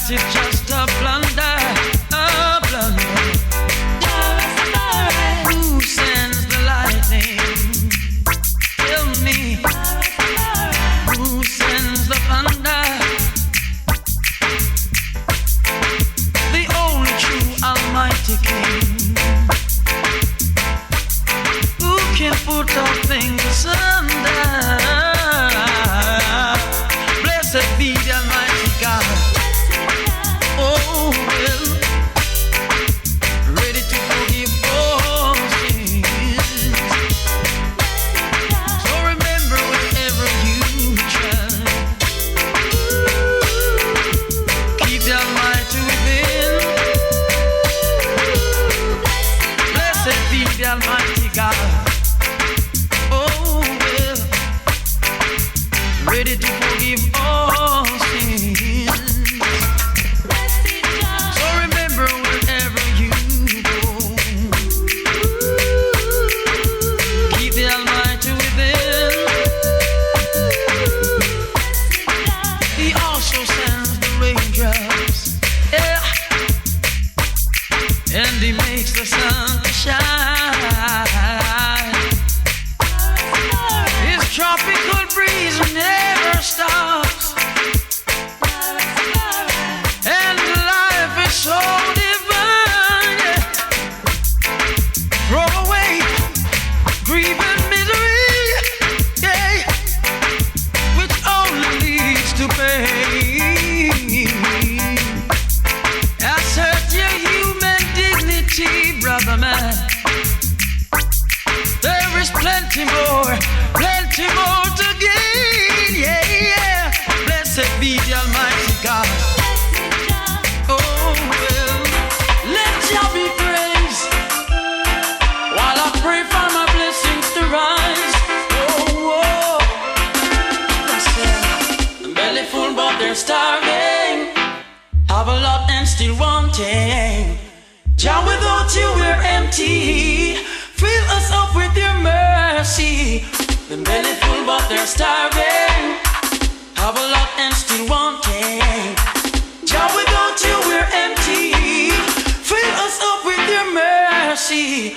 Perhaps it's just a blunder, a blunder. Who sends the lightning? Tell me. Who sends the thunder? The only true Almighty King. Who can put all things asunder? Blessed be the Almighty God. Oh, well, ready to forgive all sins. So remember wherever you try, keep the Almighty within. Blessed be the Almighty God. Oh, well, ready to forgive all sins. And he makes the sun shine. His tropical breeze never stops. And life is so divine. Throw away grief and misery, yeah, which only leads to pain. Assert your human dignity, brother man. There is plenty more to gain, yeah, yeah. Blessed be the Almighty God. Oh, well, let Jah be praised while I pray for my blessings to rise. Oh, oh. Listen, belly full but they're starving. Have a lot and still wanting. Jah, without you we're empty. Fill us up with your mercy. The belly full but they're starving. Have a lot and still wanting. Jah, without you we're empty. Fill us up with your mercy.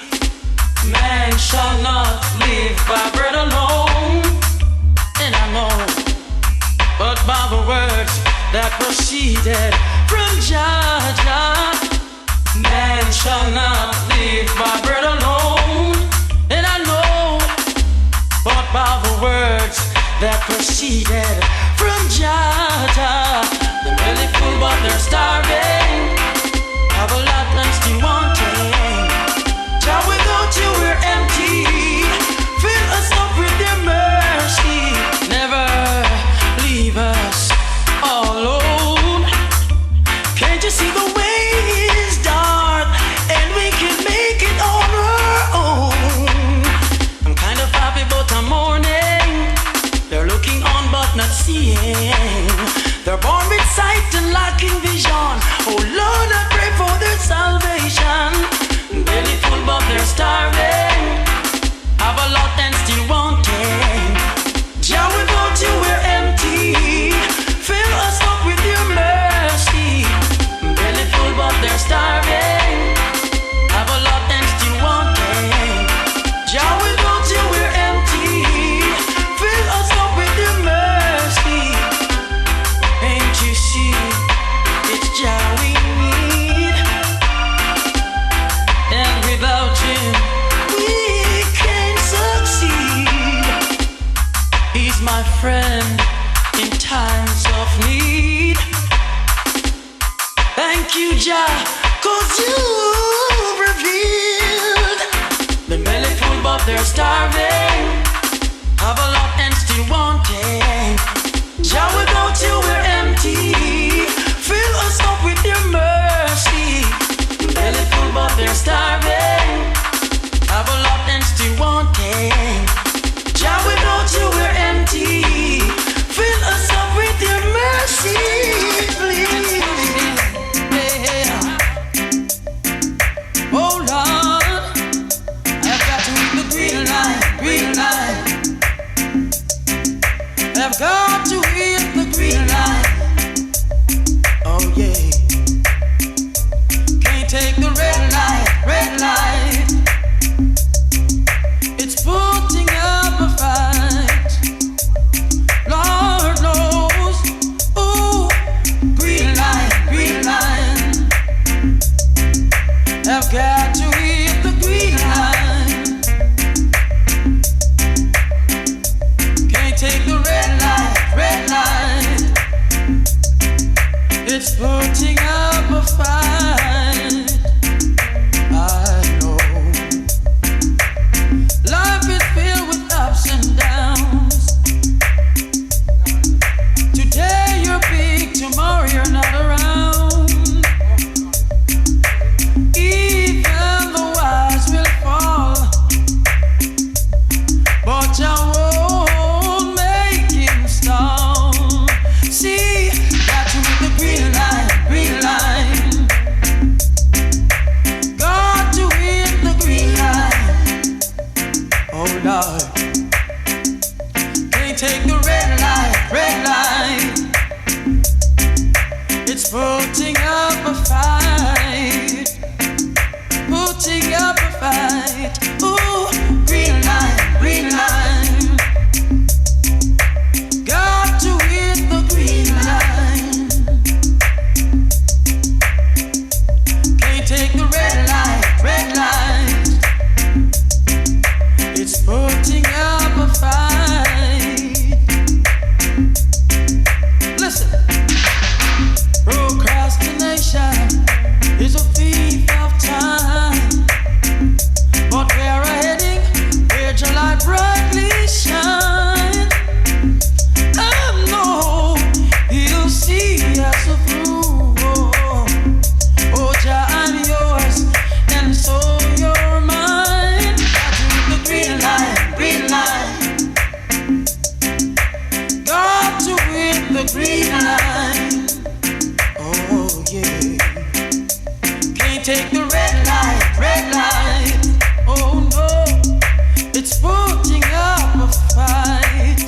Man shall not live by bread alone, and I know, but by the words that proceeded from Jah, Jah. Man shall not live by bread alone, and I know, but by the words that proceeded from Jah, Jah. The belly full but they're starving. Have a lot and still wanting. Jah, without you we're empty. Fill us up with your mercy. Never leave us all alone. Can't you see the way is dark and we can make it on our own? I'm kind of happy but I'm mourning. They're looking on but not seeing. They're born with sight and lacking vision. Oh Lord, I pray for their salvation. Belly full but they're starving. Have a lot and still wanting. Jah, without you we're empty. Fill us up with your mercy. Belly full but they're starving. Have a lot and still wanting. Jah, without you we're empty. Fill us up with your mercy. Ain't you see, it's Jah we need. And without him we can't succeed. He's my friend in times of need. Thank you, Jah, 'cause you've revealed. The belly full but they're starving. Have a lot and still wanting. Jah, without you we're empty. Fill us up with your mercy. Belly full but they're starving. Have a lot and still wanting. Jah, without you we're empty. Fill us up with your mercy, please. Oh Lord, I've got to read the green line, green line. I've got to hit the green line. yeah. Can't take the red light. It's putting up a fight. Lord knows. Ooh, green line. I've got to hit the green line. Can't take the red light. It's putting up a fight. I know life is filled with ups and downs. Today you're big, tomorrow you're not around. Even the wise will fall, but you won't make him stall. See, got to hit the green line. Got to hit the green line. Oh Lord, can't take the red light. It's putting up a fight. Putting up a fight. Ooh, green line. Got to hit the green line. Can't take the red light. It's putting up a fight. Listen, procrastination is a thief of time. But where we're heading, where your light brightly shine. I know He'll see us through. Oh, Jah, I'm yours, and so you're mine. Got to hit the green line. Got to hit the green line. Oh yeah. Can't take the red light. Oh no, it's putting up a fight,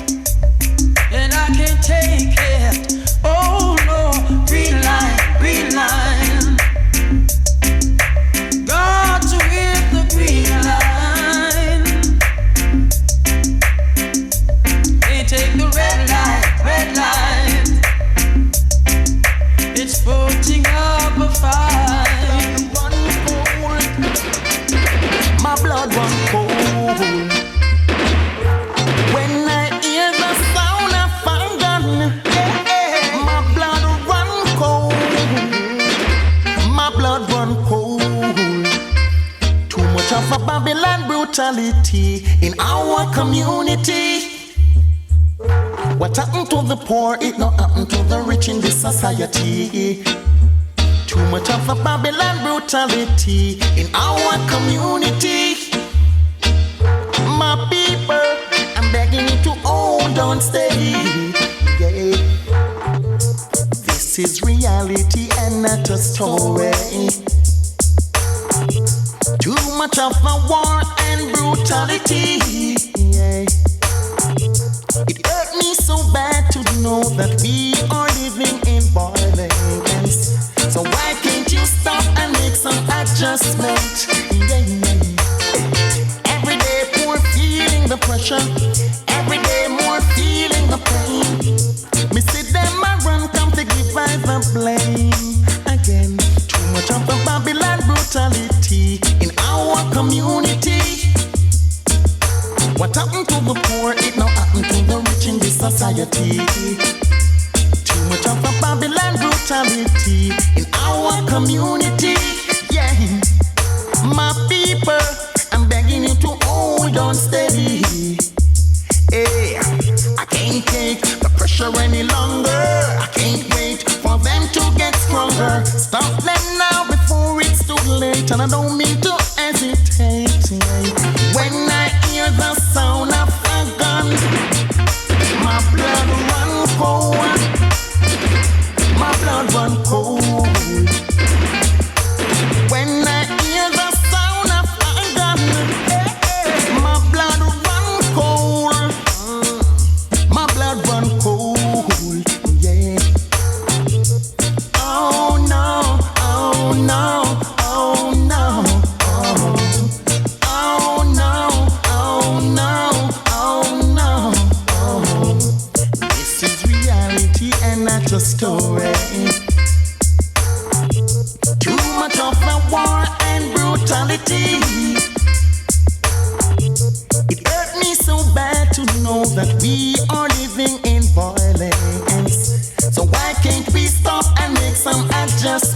and I can't take it. Oh no, green line. Got to hit the green line. Can't take the red light. It's putting up a fight. My blood run cold when I hear the sound of a gun. Yeah. My blood run cold. My blood run cold. Too much of a Babylon brutality in our community. What happened to the poor, it not happened to the rich in this society. Too much of a Babylon brutality in our community. My people, I'm begging you to hold on steady. Yeah. This is reality and not a story. Too much of a war and brutality. Yeah. It hurt me so bad to know that we are living in violence. So why can't you stop and make some adjustment? Yeah. Every day more feeling the pressure. Every day more feeling the pain. Me see them and run come to give I the blame. Again, too much of the Babylon brutality in our community. What happened to the poor, it now happened to the rich in this society. Too much of a Babylon brutality in our community. Yeah, my people, I'm begging you to hold on steady. Hey, I can't take the pressure any longer. I can't wait for them to get stronger. Stop them now before it's too late, and I don't mean to hesitate. When I hear the sound of a gun, my blood run cold. My blood run cold. When I hear the sound of a gun, my blood run cold. My blood run cold. Yeah. Oh.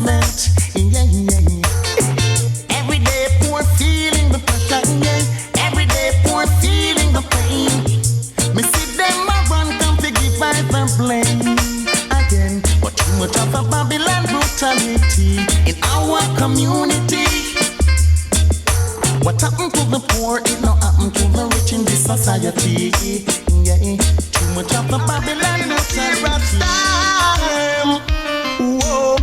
judgment. Yeah, yeah, yeah. Every day poor feeling the pressure. Yeah. Every day poor feeling the pain. Me see them a run, come to give by the blame again. But too much of a Babylon brutality in our community. What happened to the poor, it not happened to the rich in this society. Yeah, too much of the Babylon brutality. Whoa.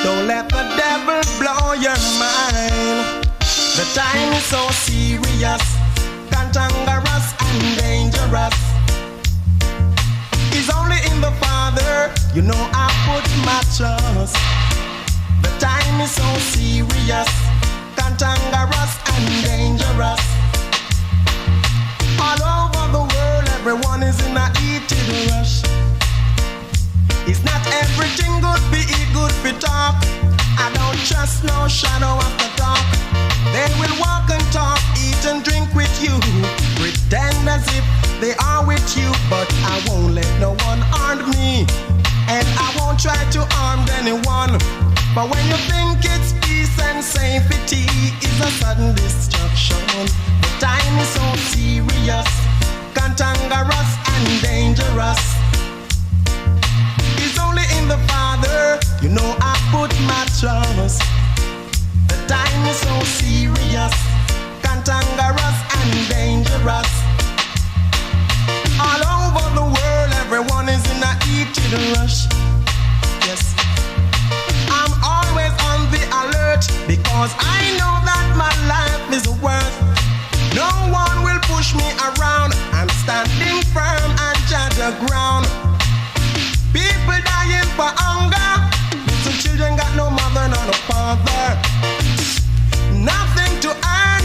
Don't let the devil blow your mind. The time is so serious, cantankerous and dangerous. It's only in the Father, you know I put my trust. The time is so serious, cantankerous and dangerous. All over the world, everyone is in a heated rush. It's not everything good for eat, good for talk. I don't trust no shadow of the dark. They will walk and talk, eat and drink with you, pretend as if they are with you, but I won't let no one harm me, and I won't try to harm anyone. But when you think it's peace and safety, it's a sudden destruction. The time is so serious, cantankerous and dangerous. It's only in the Father, you know I put my trust. The time is so serious, cantankerous and dangerous. All over the world, everyone is in a heated rush. Yes, I'm always on the alert, because I know that my life is worth. No one will push me around. I'm standing firm and judge the ground. People dying for hunger. Little children got no mother, nor no father. Nothing to earn.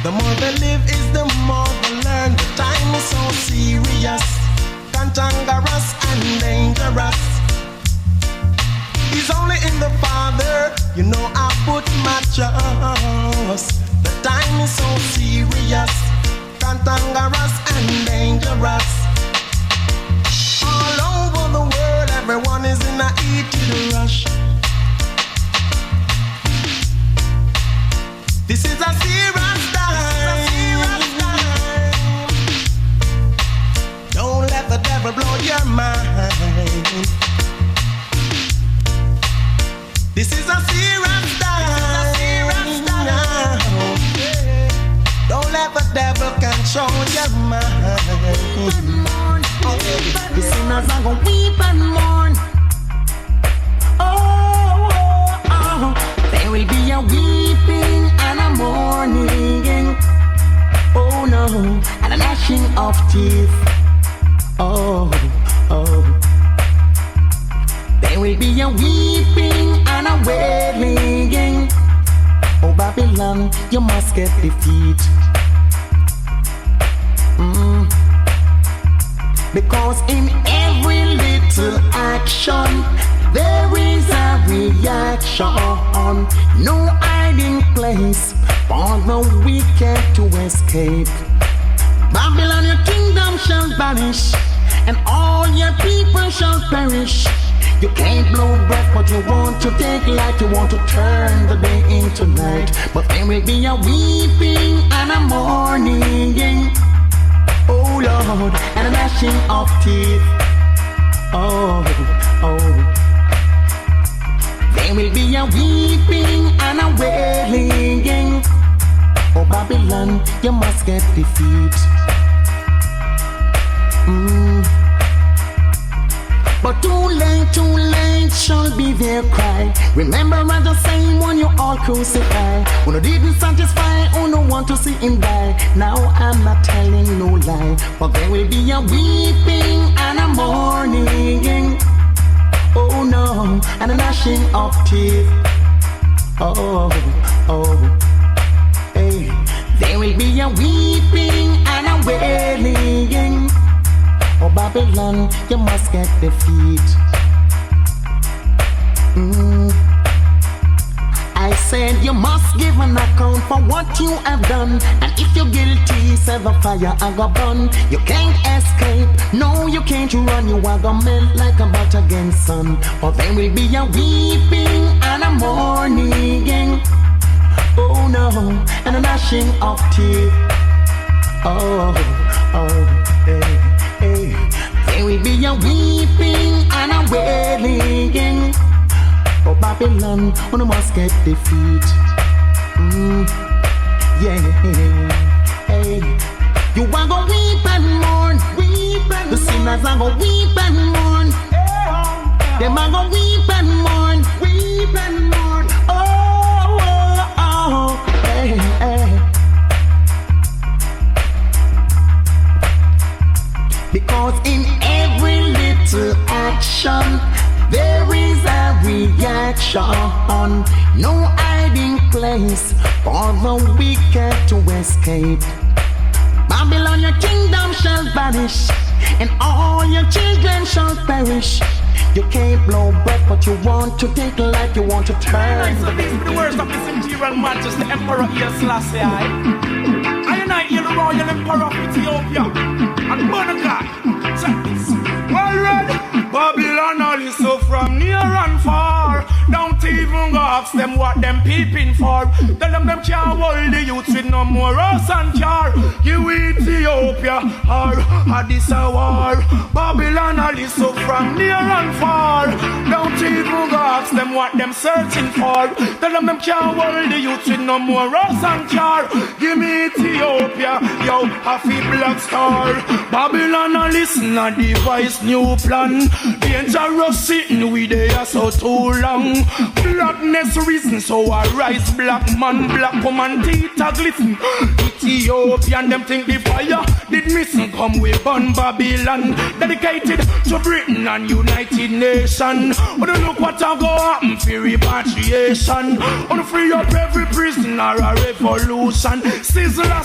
The more they live is the more they learn. The time is so serious, cantankerous and dangerous. It's only in the Father, you know I put my trust. The time is so serious, cantankerous and dangerous. All over the world, everyone is in a heated rush. This is a serious time. Don't let the devil blow your mind. This is a serious time. Don't let the devil control your mind. The sinners are gonna weep and mourn. Oh, there will be a weeping and a mourning. Oh no, and a gnashing of teeth. Oh. There will be a weeping and a wailing. Oh Babylon, you must get defeat. Because in every little action there is a reaction. No hiding place for the wicked to escape. Babylon, your kingdom shall vanish, and all your people shall perish. You can't blow breath, but you want to take light. You want to turn the day into night. But there will be a weeping and a mourning. Oh Lord, and a gnashing of teeth. Oh. There will be a weeping and a wailing. Oh Babylon, you must get defeat. But too late shall be their cry. Remember I'm the same one you all crucify. Who didn't satisfy, who no want to see him die. Now I'm not telling no lie, but there will be a weeping and a mourning. Oh no, and a gnashing of teeth. Oh, hey. There will be a weeping and a wailing. Oh Babylon, you must get defeat. I said you must give an account for what you have done. And if you're guilty, set the fire and go burn. You can't escape, no you can't run. You are gonna melt like a butter against sun. For there will be a weeping and a mourning, oh no, and a gnashing of teeth. Oh, hey, hey. There will be a weeping and a wailing. Oh Babylon, one must get defeat. Yeah, hey. You are gonna weep and mourn, the sinners are gonna weep and mourn. Them are gonna weep and mourn, Oh, oh, oh, hey, hey. Because in every little action there is a reaction. No hiding place for the wicked to escape. Babylon, your kingdom shall vanish, and all your children shall perish. You can't blow breath, but you want to take life, you want to turn. So this is the words of His Imperial Majesty, the Emperor Sizzla. I unite you, the Royal Emperor of Ethiopia, and Monaco. Check this. Well read. Babylon all is so from near and far. Don't even go ask them what them peeping for. Tell them can't hold the youth with no more us and car. You Ethiopia or this a war. Babylon all is so from near and far. Don't even go ask them what them searching for. Tell them can't hold the youth with no more us and car. Give me Ethiopia, yo, happy black star. Babylon all listen a device new plan. Dangerous sitting with there so too long. Blackness reason so I rise black man, black woman teeth a glisten. Ethiopian them think the fire did missing come with burn Babylon. Dedicated to Britain and United Nations. Wanna look what I go happen for repatriation. Wanna free up every prisoner a revolution. Sizzla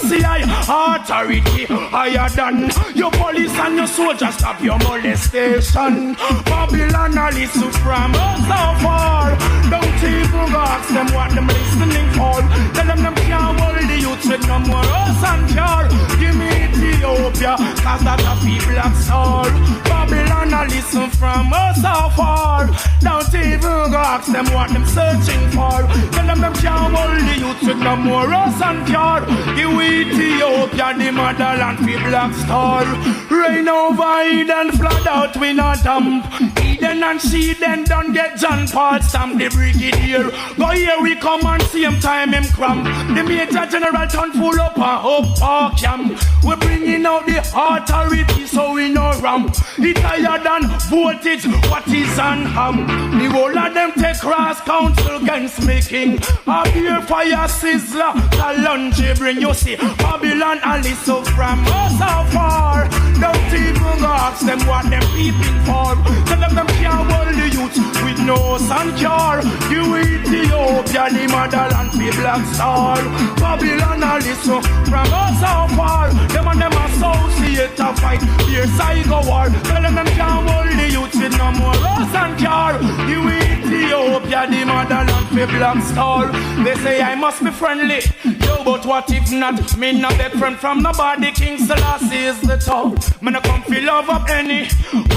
authority higher than your police and your soldiers. Stop your molestation. Babylon a listen from us so far. Don't even go ask them what them listening for. Tell them can't hold the youth with no more us and car. Give me Ethiopia, cause that's a people black star. Babylon a listen from us so far. Don't even go ask them what them searching for. Tell them can't hold the youth with no more us and car. Give Ethiopia the motherland for black star. Rain over Eden, flood out we not dump. Eden and she then don't get John Paul stamp the brigadier. Go here we come and same time him cramp. The major general turn full up and up camp. We bringing out the authority so we no ramp. It higher than voltage, what is on ham. The whole of them take cross council against making. A beer fire Sizzla, the lunge bring you see. Babylon and listen from us so far. Don't even go ask them what them peeping for. Tell them can't hold the youth with no sun cure. You Ethiopia, the motherland be black star. Babylon and listen from us so far. Them and them associate a fight. Here's I go war. Tell them can't hold the youth with no more us and cure. You Ethiopia, the motherland be black star. They say I must be friendly. Yo, but what if not? Me not beg friend from nobody. King Selassie is the top. Me no come feel love up any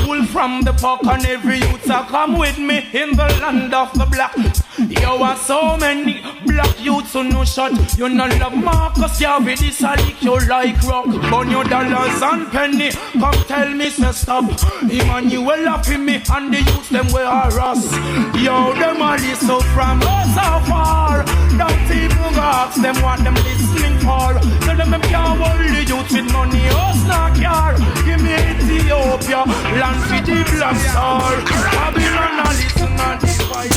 wool from the park, and every youth a come with me in the land of the black. You are so many black youths who no shot. You no love Marcus, you with this a lick you like rock. Burn your dollars and penny. Come tell me say stop. Emmanuel laughing me and the youths them we are us. Yo, them a listen from us so far. Don't even go ask them what them listening for. Tell them can't hold the youth with money, us not care. Give me Ethiopia, land for the black star. Babylon a listen and despise.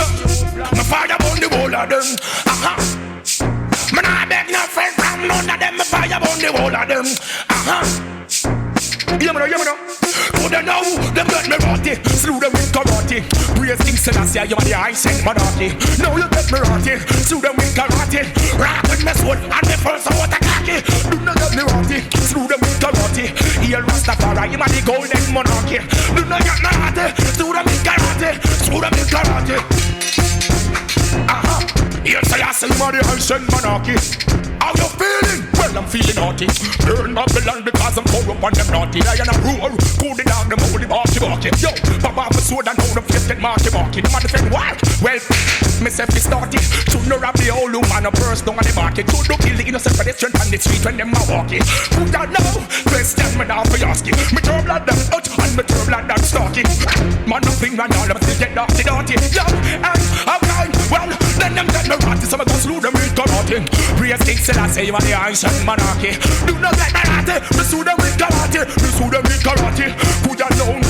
My father burn the whole of them. Me nah beg no friend from none of them. My fire burn the whole of them. Hear me now. Who they know? Them get me rotty. Slew them with karate. Praise King Selassie, you are the high-sent monarchy. Now you get me rotty. Slew them with karate. Rock with me sword and me first out a khaki. Do not get me rotty. Slew them with karate. Here Rastafari, you are the golden monarchy. Do not get me rotty. Slew them with karate. Slew them with karate. Here Selassie, him a the ancient monarchy. How you feeling? Well, I'm feeling naughty. Burn Babylon because I'm corrupt and them naughty. Lion and roar, cool it down, them holy barky barky. Yo, Papa for sword and how them face get marky marky. The man defend why? Well, myself is started. To know rap the old woman a purse down on the market. To do kill the innocent pedestrian on the street when them are walking. Who don't know? Question me now for asking. Me turn blood them out and me turn blood them stalking. Man nothing and all of us still get dirty dirty. Yo, and I'm fine. Well, then them get me ratty, so I go slew them with karate. Praise King Selassie, you are the ancient monarchy. Do not let me ratty, me slew them with karate. Me slew them with karate. Put your down.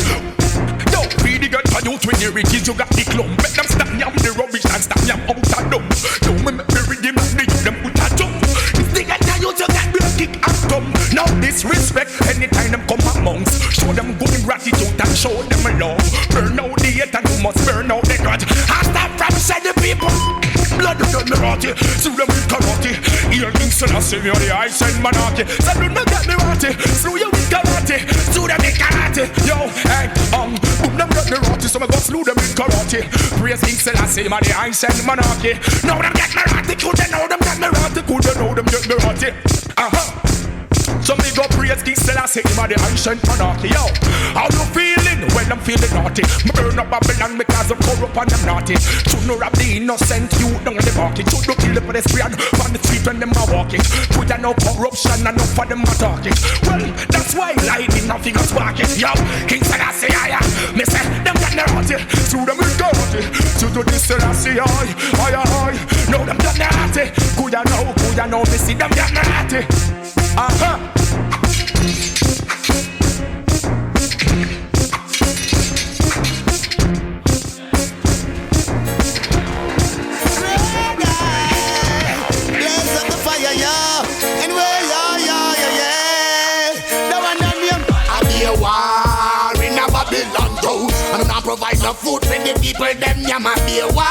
Yo, be the good for you when you reach you got the clump. Make them stand yam the rubbish and stand yam out and dumb. Yo, me make me read them and they use them put a jump. If they get you to get me a kick and come. Now disrespect anytime them come amongst. Show them good gratitude and show them love. Burn out the hate and you must burn out the grudge. I stop from saying the people. Blood of the rotty, slew them with karate. Here King Selassie, you're the ancient monarchy. So do not get me ratty, slew you with karate. Slew them with karate. Yo, hey, boom them get me ratty, so I go slew them with karate. Praise King Selassie, you're the ancient monarchy. Now them get me ratty, could you know them get me ratty? Could you know them get me ratty? So me go praise King Selassie, him a the ancient monarchy. Yo, how you feeling? Well, I'm feeling naughty. Me burn up Babylon because I'm corrupt and I'm naughty. Should no rap the innocent youth down in the market. Should no kill the pedestrian on the street when them are walking. Should ya no corruption and no for them are talking. Well, that's why lightning nothing is sparking. Yo, King Selassie, I me say them got naughty. Through them with naughty. To do this Selassie, I. No, them got naughty. Could ya know, me see them got naughty. Provide no food for the people, them yam and be a war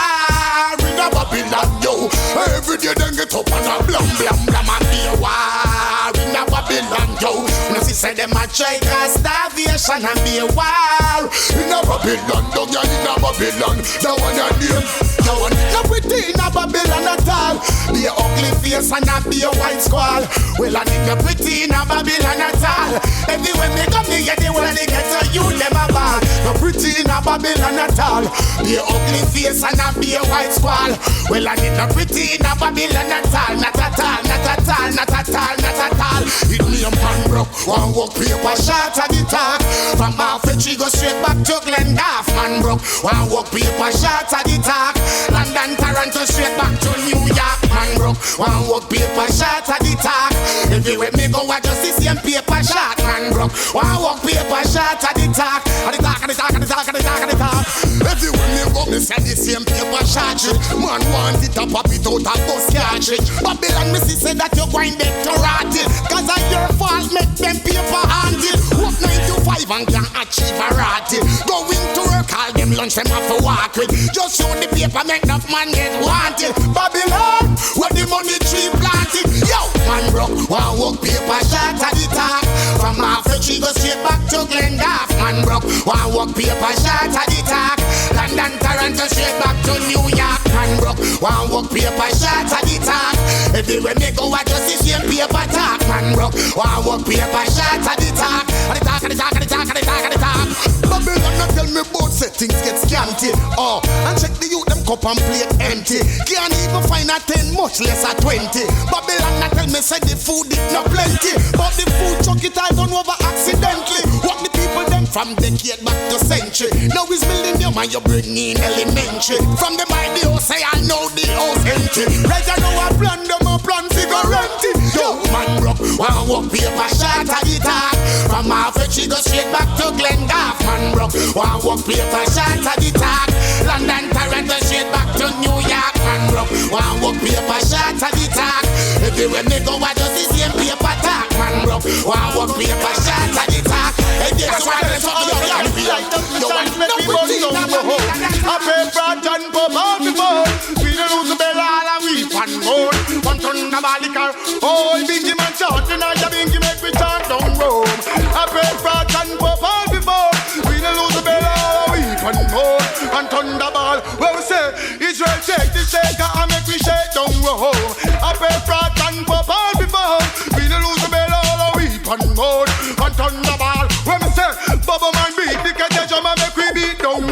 in a Babylon, yo. Every day them get up and a blam blam blam and be a war in a Babylon, yo. When she say them a try cause starvation and be a war in a Babylon, yo. Yeah, in a Babylon, that one a name. That one not pretty in a Babylon at all. Be a ugly face and a be a white squall. Well, I need no pretty in a Babylon at all. Everywhere they come, they get the one they get to you, them a ball. No pretty in a Babylon at all. Be a ugly face and a be a white squall. Well, I need no pretty in a Babylon at all. Not at all, not at all, not at all, not at all. It me a man broke, one walk paper shot at the top. From half a tree go straight back to Glendorf. Man broke, one walk paper shot at the top. London, Toronto, straight back to New York. Man broke, one walk paper shot at the top. Everywhere me go, I just see same paper shot. Man broke, one walk paper shot at the top. At the top, at the top, at the top, at the top, at the top. Everywhere me go, me say the same paper shot. Man want it up, pop it out, a bus cartridge. Babylon, me see say that you're going back to rot it. Cause of your fault, make them paper handed. Work 9 to 5 and can achieve a ratty. Going to work, all them lunch, them have to walk with. Just show the paper, make enough man get wanted. Babylon, where the money tree planted. Yo, man broke, one walk paper shot at the top. From half a tree go straight back to Glendorf. Man broke, one walk paper shot at the top. London, Toronto, straight back to New York. Man broke, one walk paper shot at the top. Everywhere me go, I just see same paper talk. Man broke, one walk paper shot at the top. At the top, at the top, at the top, at the top, at the top. Babylon not tell me about settings get scanty. Oh, and check the youth them cup and plate empty. Can't even find a 10, much less a 20. Babylon not tell me say the food it no plenty. But the food truck it all done over accidentally. What the people them from decade back to century. Now is millennium and you bring in elementary. From the by the house say I know the house empty. Right I know I plan them a plan figure empty. Yo man broke, one walk paper shot at the top. From half a tree go straight back to Glendorf. Man broke, one walk paper shot at the top. London, Toronto, straight back to New York. Man broke, one walk paper shot at the top. Everywhere me go, I just the same paper talk. Man broke, one walk paper shot at the top. That's why they're talking about the like the sun make me go down the hole. I pay front and pop out the ball. We don't lose the bell all and we one more. One ton of balicar. Oh, Bingy man shot tonight. The Bingy make me talk down road. I pay front and pop out the ball. We don't lose the bell all and we one more. One ton of ball. Well we say Israel take the shaker and make me shake down road.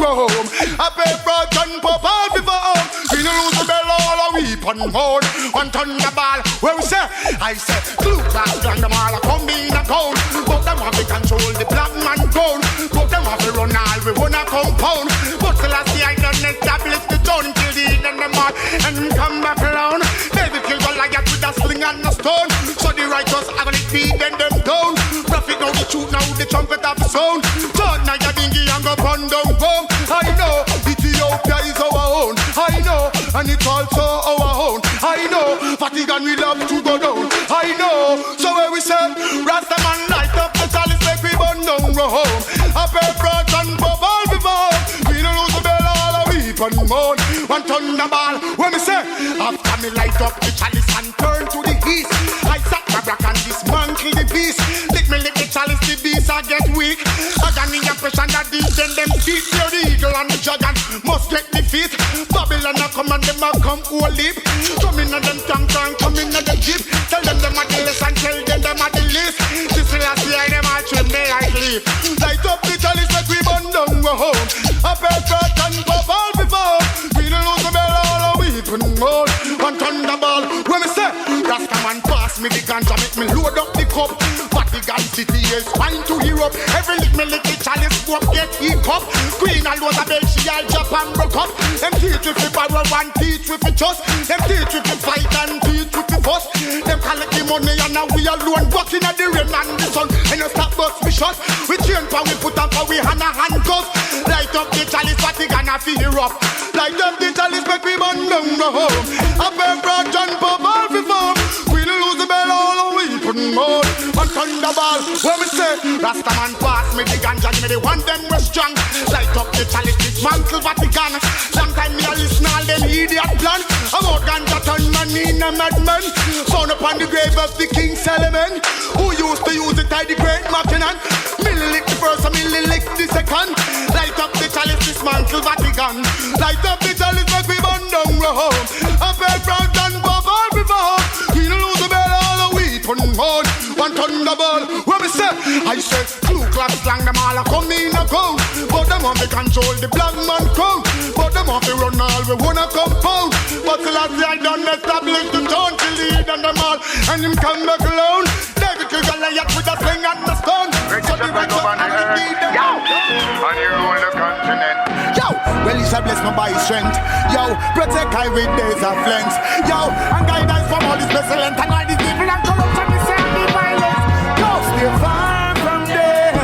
go home. I pay for a gun pop all before home. We no lose the bell all a weep on hold. One ton the ball, where we say? I say, glue class gang them all a come in a cold. But them have to control the black man gold. But them have to run all we wanna compound. But till I see I done establish the town till the end of the month and come back around. Baby kill Goliath with a sling and a stone. So the righteous are gonna feed them down. Profit now the truth now the trumpet of the sound. Turn now your dingy and go run down home. I know Ethiopia is our own. I know and it's also our own. I know Vatican we love to go down. I know so where we say Rastaman light up the chalice make we burn down go home. I pay front and bubble before. We don't lose the bell all a weep and moan. One thunderball when we say after me light up the chalice and turn to the east. I sat my back and dismantle the beast. Lick the chalice the beast I get weak. I got the impression that these then them feet. The eagle and the dragon must get defeat. Babylon a come and them a come whole leap. Come in and them tank and come in and them jeep. Tell them a the list and tell them a the list. This last year them a trim me like leaf. Light up the chalice like we burn down go home. I pay first and pop all before. We don't lose the bell all a weep and moan. One thunderball when me say Rastaman pass me the ganja make me load up the cup. Vatican City is fine to Europe. Every lick me lick the chalice go up get heat up. Queen alone a bell she all Japan broke up. Them teach with the barrel and teach with the trust. Them teach with the fight and teach with the fuss. Them collect the money and now we alone walking at the rain and the sun. And you stop us we shut. We change for we put on for we hand a handcuff. Light up the chalice Vatican a feel up. Light up the chalice make we burn down the home. I pay broad John Pop all before. We don't lose the bell all a weep and more. One thunderball when we say Rastaman pass me the ganja me the one them was strong. Light up the chalice dismantle Vatican. Sometimes me a listen all them idiot plan. About ganja turn man in a madman. Found upon the grave of the King Solomon, who used to use it at the great Mackinnon. Millilick the first and millilick the second. Light up the chalice dismantle Vatican. Light up the chalice make we burn down the home. I pay front and bubble before. We don't lose the bell all a weep and moan. One thunderball when we say I say Ku Klux Klan them all a come in a cold. But them want to control the black man crowd. But them want to run all we wanna compound. But till last year I done establish the town till the heat and them all and him come back alone. David kill Goliath with a sling and a stone. So the rich up and the need them out. And you rule the continent. Yo, well he shall bless me by his strength. Yo, protect I with days of length. Yo, and guide us from all this pestilence and all this evil and corruption this and the violence. Yo, stay far from them.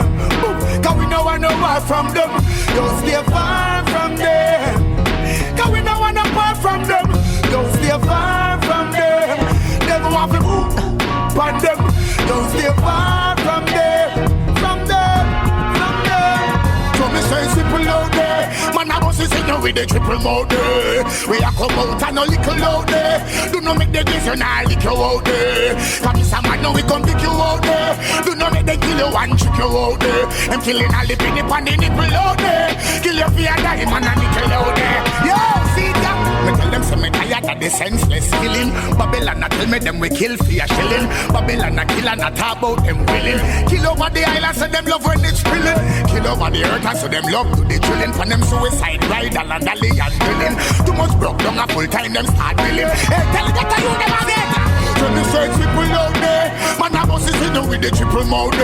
Boom, cause we know I know far from them. Yo, stay far from them. Cause we know I know far from them. Yo, stay far from them. Never want to move on them. Yo, stay far from them. From them. From them. So me say simple out there. Man, I must say no with the triple mode. We a come out and a little out there. Do not make the vision and lick you out there. Cause this a man now we come pick you out there. Do not make the kill you and trick you out there. I'm killing all the penny pan the nipple out there. Kill your fear die man and nickel out there. Yo, see that? Me tell them say me tired of the senseless killing. Babylon a tell me them we kill for a shilling. Babylon a kill and a talk about them willing. Kill over the island so them love when it's spilling. Kill over the earth and so them love to the drilling. For them suicide ride and dally and drilling. Too much broke down a full time them start drilling. Hey, tell it that you never get. So me search people out there. Man a boss is in with the triple mode.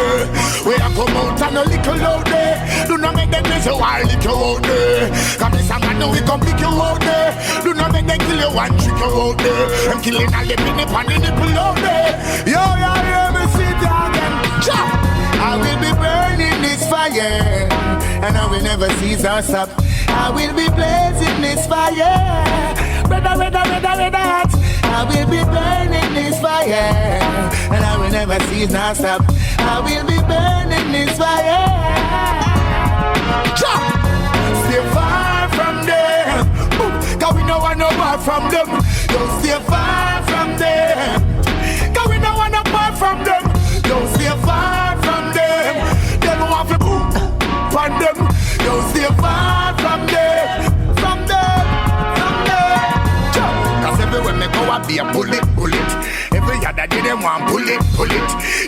We a come out and a little out there. Do not make them miss you while little out there. Cause this a man now we come pick you out there. Do not make them kill you and trick you out there. I'm killing all the penny pan the nipple out there. Yo, me sit down again. Chop! I will be burning this fire, and I will never cease or stop. I will be blazing this fire, red hot. I will be burning this fire, and I will never cease nor stop. I will be burning this fire. Jump! Stay far from them, boom. Cause we know I know far from them. Don't stay far from them. Cause we know I know far from them. Don't stay far from them. They don't want to boom from them. Don't stay far from them. From them. From them. Cause everywhere me go I be a bullet. Every other day them want pull it.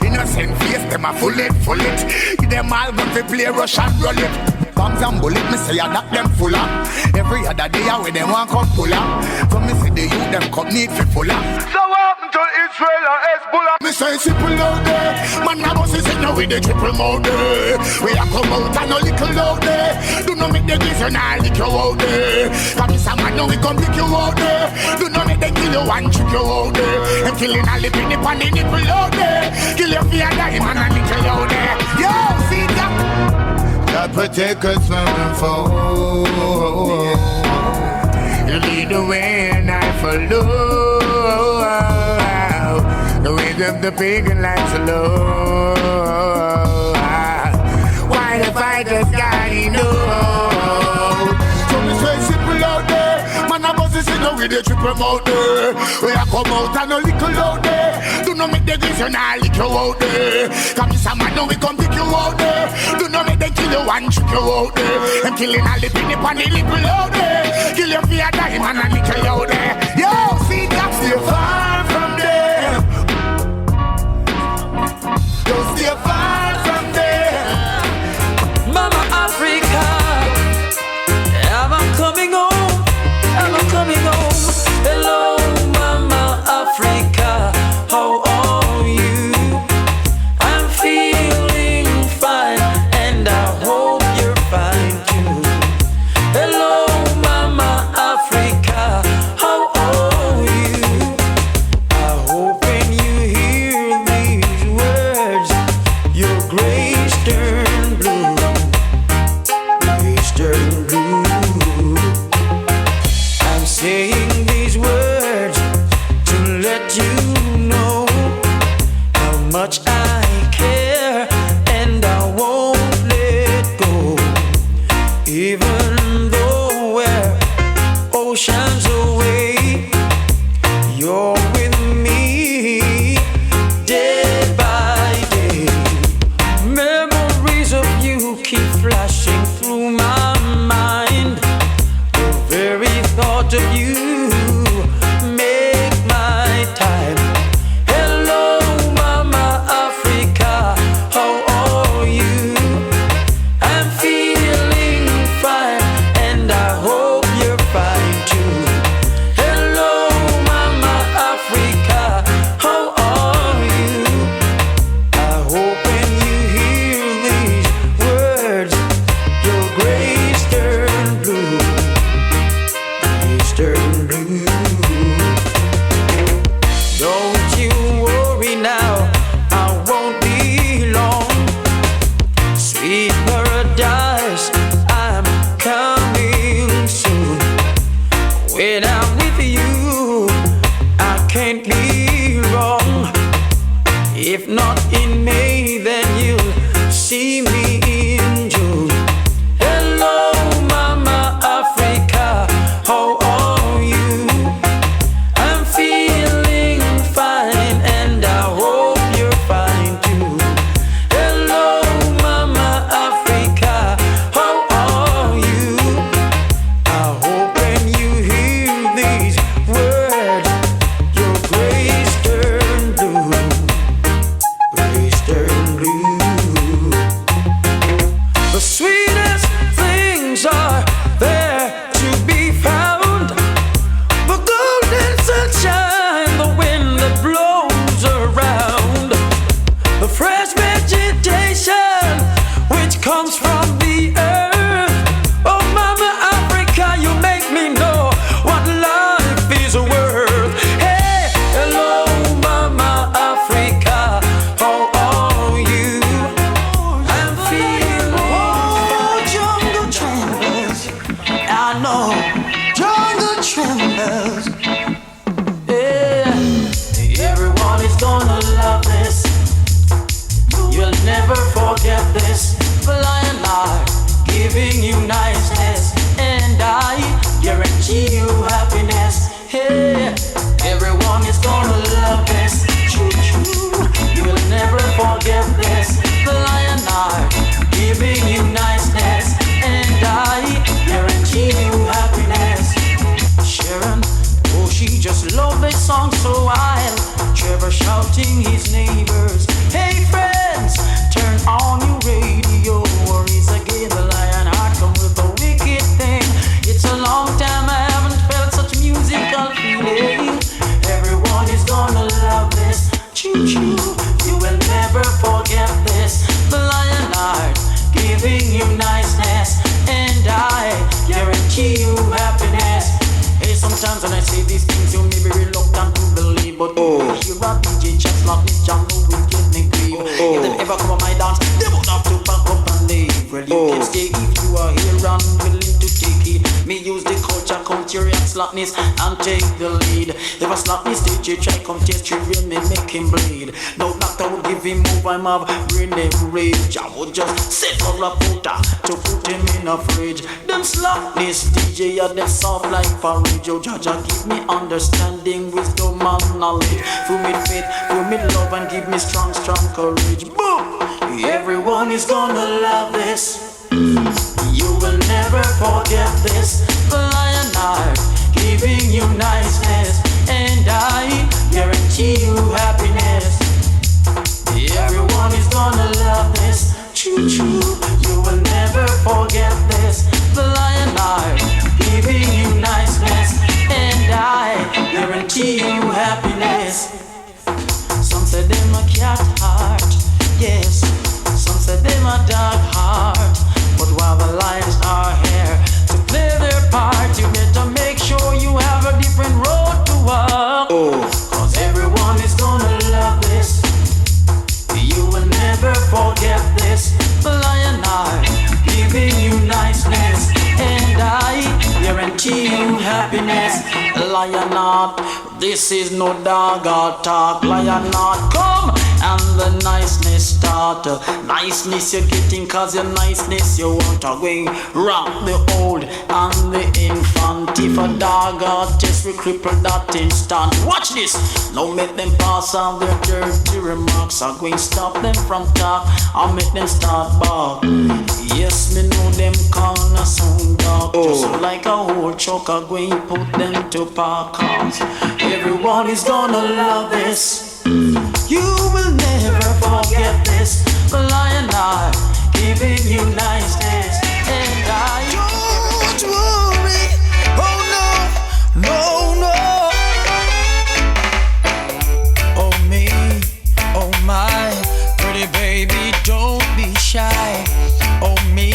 Innocent face them a full it. Them all going to play rush and roll it. bombs and bullet, me say I knock them full up. Every other day I with them one come pull up. So me see the youth them come need fi full up. So what happened to Israel and Hezbollah? Me say simple out there. Man a boss is in now with the triple mode there. We a come out and no little out there. Do not make the glisten and lick you out there. Cause me say man now we come lick you out there. Do not make them kill you and trick you out there. Them killing all the penny pan the nipple out there. Kill you for your diamond and lick you out there. Yo, see that? God protect us from the foe. You lead the way and I follow. The ways of the pagan lights low. Why the fighters gotta know? So me say simple out there. Man a bust is in the with the triple out there. We a come out and a little out there. Do not make the glisten and lick you out there. Cause me some man now we come pick you out there. Do not make them kill you and trick you out there. Them killing all the penny pan the nipple out there. Kill you for your diamond and lick you out there. Yo, see that's the far from there. Don't stay far from there. Mama Africa, am I coming home? Am I coming home? Hello, Mama Africa, how are you? I'm feeling fine, and I hope you're fine too. Hello, Mama Africa, how are you? I hope when you hear these words, your grace turn blue, grace turn blue. I'm saying these words to let you know how much I care, and I won't let go. Even though we're oceans away, you're with me day by day. Memories of you keep flashing through my mind. The very thought of you make my time. Hello, Mama Africa, how are you? I'm feeling fine, and I hope you're fine too. Hello, Mama Africa, how are you? I hope when you hear these words, your grace turn blue, grace turn blue. Don't you worry now, I won't be long. Sweet paradise, I'm coming soon. When I'm with you, I can't be wrong. If not in May, then you'll see me in June. Hello, Mama Africa, how are you? I'm feeling fine, and I hope you're fine too. Hello, Mama Africa, how are you? I hope when you hear these words, your grace turn blue, grace turn blue. The sweetest things are there to be found. The golden sunshine, the wind that blows around, the fresh vegetation which comes from the earth. Oh, Mama Africa, you make me know what life is worth. Hey, hello, Mama Africa, how are you? I'm feeling. Oh, jungle trembles, I know, jungle trembles. Yeah, everyone is gonna love this. You'll never forget this. Lion Art giving you niceness, and I guarantee you happiness. Hey, everyone is gonna love this. Choo choo, you'll never forget this. Lion Art giving you niceness, and I guarantee you happiness. Sharon, oh, she just loved this song so wild. Trevor shouting his neighbors, hey friends, turn on your radio, or he's again the Lion Heart hands when I say these things, you may be reluctant to believe. But if you hear a DJ just like this, John know it give me grief. If them ever come on my dance, they won't have to back up and leave. Well, you can stay if you are here and willing to take it. Me use the culture, culture and slackness and take the lead. If a slackness DJ try come test you, real me make him bleed. No doctor would give him move, I'm have brain them rage. I would just sit for a puta to put him in a fridge. Them slackness DJ are them soft like porridge. Oh, Jaja give me understanding, wisdom and knowledge. Fill me faith, fill me love and give me strong, strong courage. Boom! Everyone is gonna love this. You will never forget this. Lion Heart, giving you niceness, and I guarantee you happiness. Everyone is gonna love this. Choo choo, you will never forget this. The Lion Heart, giving you niceness, and I guarantee you happiness. Some say them a cat heart, yes. Some say them a dog heart. But while the lions are here to play their part, you better make sure you have a different road to walk. Cause everyone is gonna love this. You will never forget this. The Lion Heart, giving you niceness, and I guarantee you happiness. Lion Heart, this is no dog or talk. Lion Heart, come and the niceness start. Niceness you're getting cause your niceness you want to go rock the old and the infant. If a dog or test we cripple that instant. Watch this, now make them pass on their dirty remarks. I'm going to stop them from talk, I'll make them start bark. Yes, me know them corner sound dark. Just like a whole choke, I'm going to put them to park cars. Everyone is gonna love this. You will never forget this. The Lion Heart, giving you niceness, and I don't worry. Oh no, no, no. Oh me, oh my, pretty baby, don't be shy. Oh me,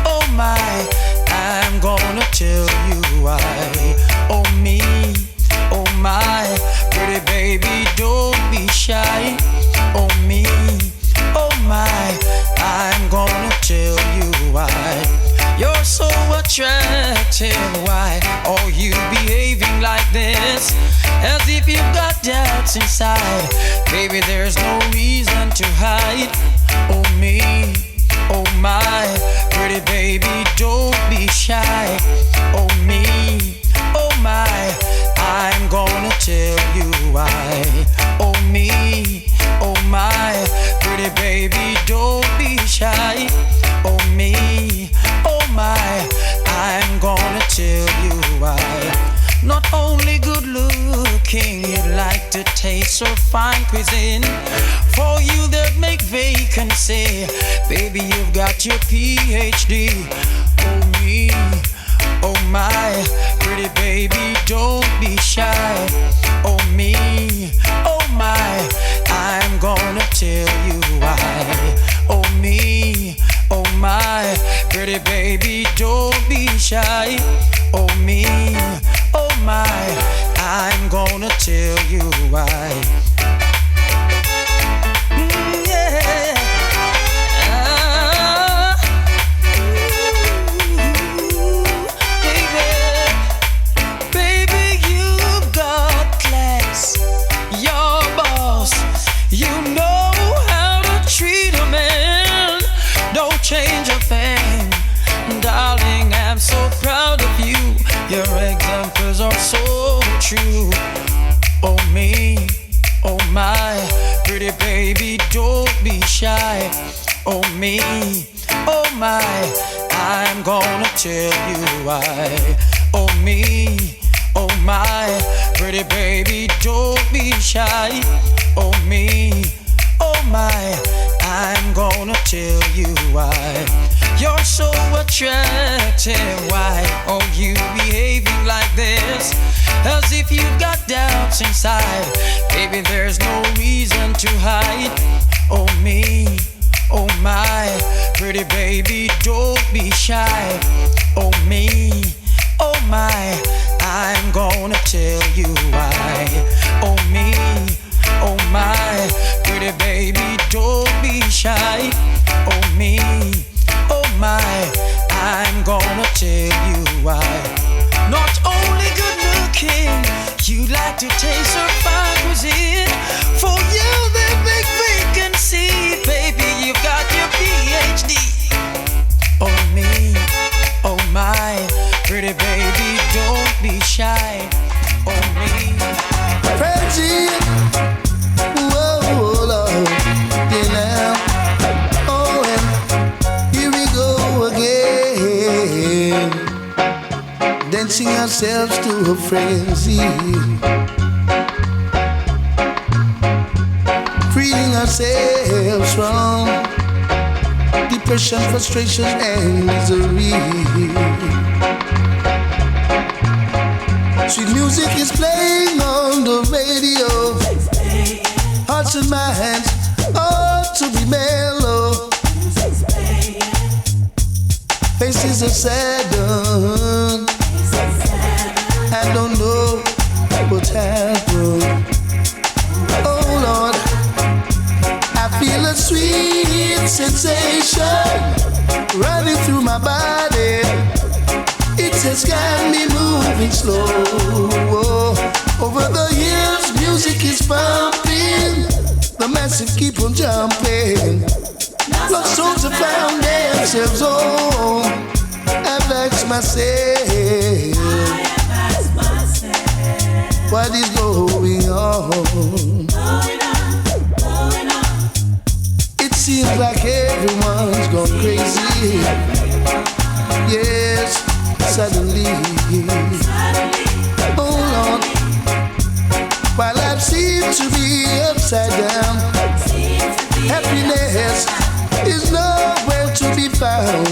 oh my, I'm gonna tell you why. Oh me, oh my, pretty baby, don't be shy. Oh me, oh my, I'm gonna tell you why. You're so attractive, why are you behaving like this? As if you've got doubts inside. Baby, there's no reason to hide. Oh me, oh my, pretty baby, don't be shy. Oh me, oh my, I'm gonna tell you why. Oh me, oh my, pretty baby, don't be shy. Oh me, oh my, I'm gonna tell you why. Not only good looking, you'd like to taste or fine cuisine. For you that make vacancy, baby, you've got your PhD. Oh me, oh my, pretty baby, don't be shy. Oh me, oh my, I'm gonna tell you why. Oh me, oh my, pretty baby, don't be shy. Oh me, oh my, I'm gonna tell you why. Yeah. Baby, you've got class. You're boss. You know how to treat a man. Don't change a thing. Darling, I'm so proud of you. Your examples are so true. Oh me, oh my, pretty baby, don't be shy. Oh me, oh my, I'm gonna tell you why. Oh me, oh my, pretty baby, don't be shy. Oh me, oh my, I'm gonna tell you why. You're so attractive, why are you behaving like this? As if you've got doubts inside. Baby, there's no reason to hide. Oh me, oh my, pretty baby, don't be shy. Oh me, oh my, I'm gonna tell you why. Oh me, oh my, pretty baby, don't be shy. Oh me, oh my, I'm gonna tell you why. Not only good looking, you like to taste her fine cuisine. For you, the big vacancy, baby, you got your PhD. Oh me, oh my, pretty baby, don't be shy. Oh me, Reggie, whoa, Lord, you know. Oh, and here we go again, dancing ourselves to a frenzy, freeing ourselves from depression, frustration, and misery. Sweet music is playing on the radio. Hearts and minds ought to be mellow. Faces are saddened. I don't know what happened. Oh Lord, I feel a sweet sensation running through my body. It has got me moving slow. Over the years, music is pumping. The masses keep on jumping. Lost souls have found themselves home. I've asked myself, what is going on? It seems like everyone's gone crazy. Yes, suddenly. Oh Lord, while I seem to be upside down, happiness is nowhere to be found.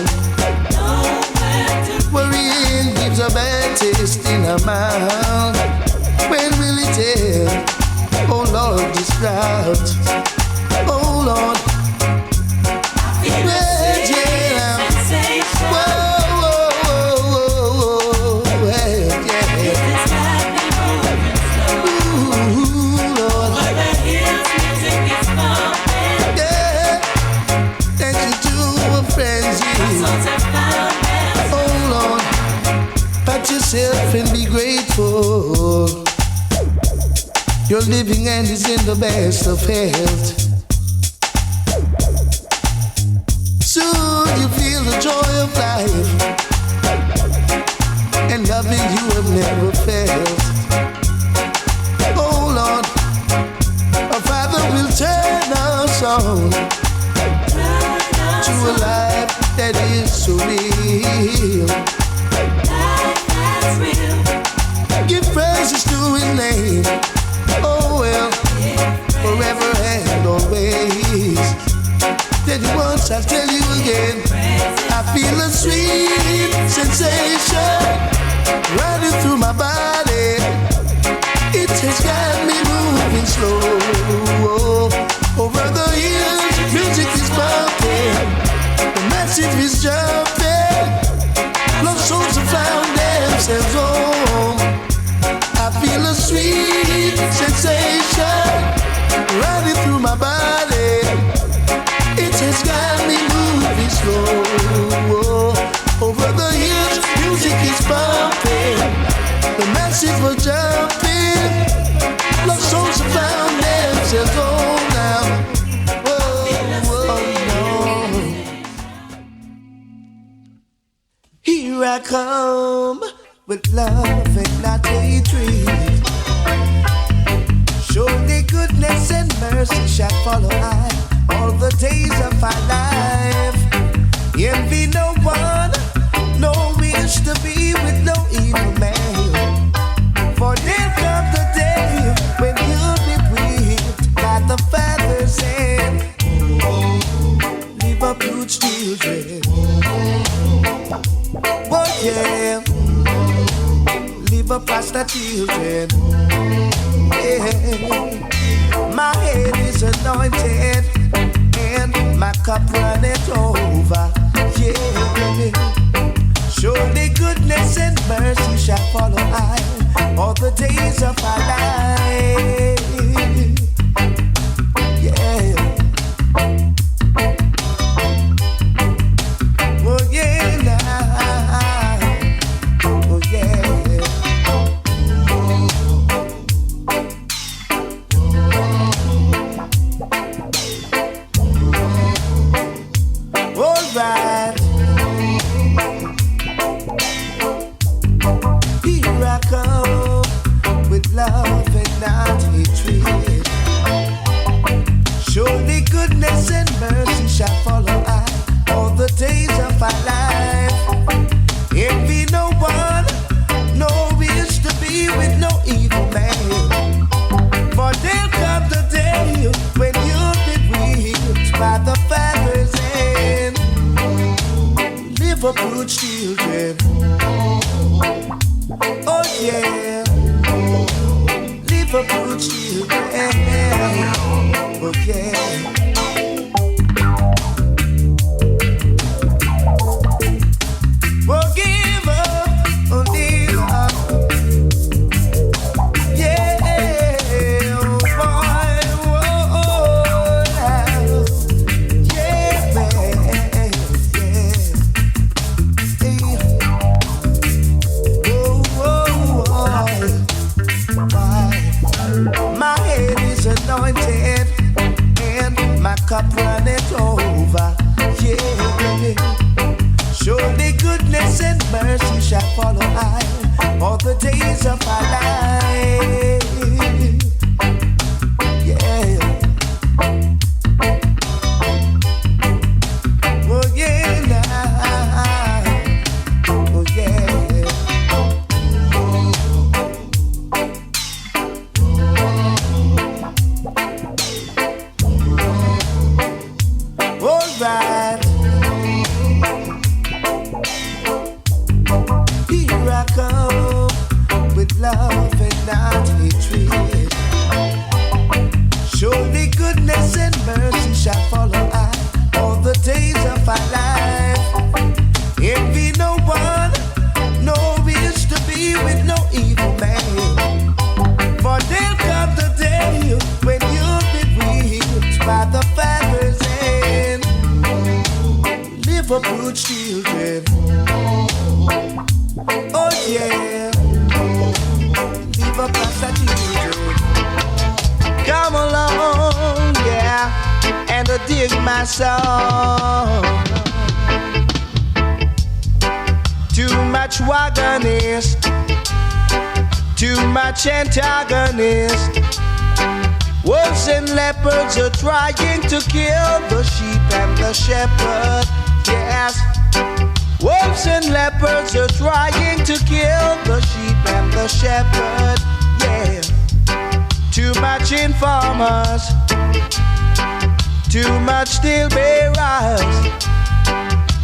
Worrying gives a bad taste in our mouth. When will it end? Oh Lord, this drought. Oh Lord, yeah, yeah. Whoa, whoa, whoa, whoa, yeah. Ooh, Lord. Yeah, thank you to a frenzy. Oh Lord, pat yourself and be grateful. You're living and is in the best of health. Soon you feel the joy of life and loving you have never felt. Oh Lord, our Father will turn us on to a life that is so real. Give praises to His name. Oh well, forever and always. Tell you once, I'll tell you again. I feel a sweet sensation running through my body. It has got me moving slow. Over the years, music is bumping. The massive is jumping. Lost souls have found themselves home. I feel a sweet sensation running through my body. It has got me moving slow. Over the years, music is bumping. The masses were jumping. Lost souls have found themselves home now. Whoa, no. Here I come with love and not hatred. Surely goodness and mercy shall follow I all the days of my life. Envy no one, no wish to be with no evil man. For there comes the day when you'll be whipped by the Father's hand. Leave up huge children. Oh yeah. Leave up pastor children. Yeah. My head is anointed and my cup runneth over. Yeah. Surely goodness and mercy shall follow I all the days of our life. Yeah. Oh yeah, nah. Oh yeah. All right. Here I come with love and not hatred. Surely goodness and mercy shall follow I all the days of our life. Envy no one, no wish to be with no evil man. For there'll come the day when you'll be whipped by the Father's hand. Liverpool children, oh yeah, Liverpool children, oh yeah. Won't give up, won't give up. Yeah, oh boy, oh, yeah, man, yeah. Hey. My head is anointed and my cup runneth over. Yeah. Surely goodness and mercy shall follow I all the days of our life. Yeah. Oh yeah, nah. Oh yeah. All right. Here I come with love and not hatred. Surely goodness and mercy shall follow I all the days of our life. Envy no one, no wish to be with no evil man. For there'll come the day when you'll be whipped by the Father's hand. Liverpool children, oh yeah, Liverpool children. Come along, yeah, and dig my song. Too much wagonist, too much antagonist. Wolves and leopards are trying to kill the sheep and the shepherd. Yes, wolves and leopards are trying to kill the sheep and the shepherd. Yeah, too much informers, too much steel bearers,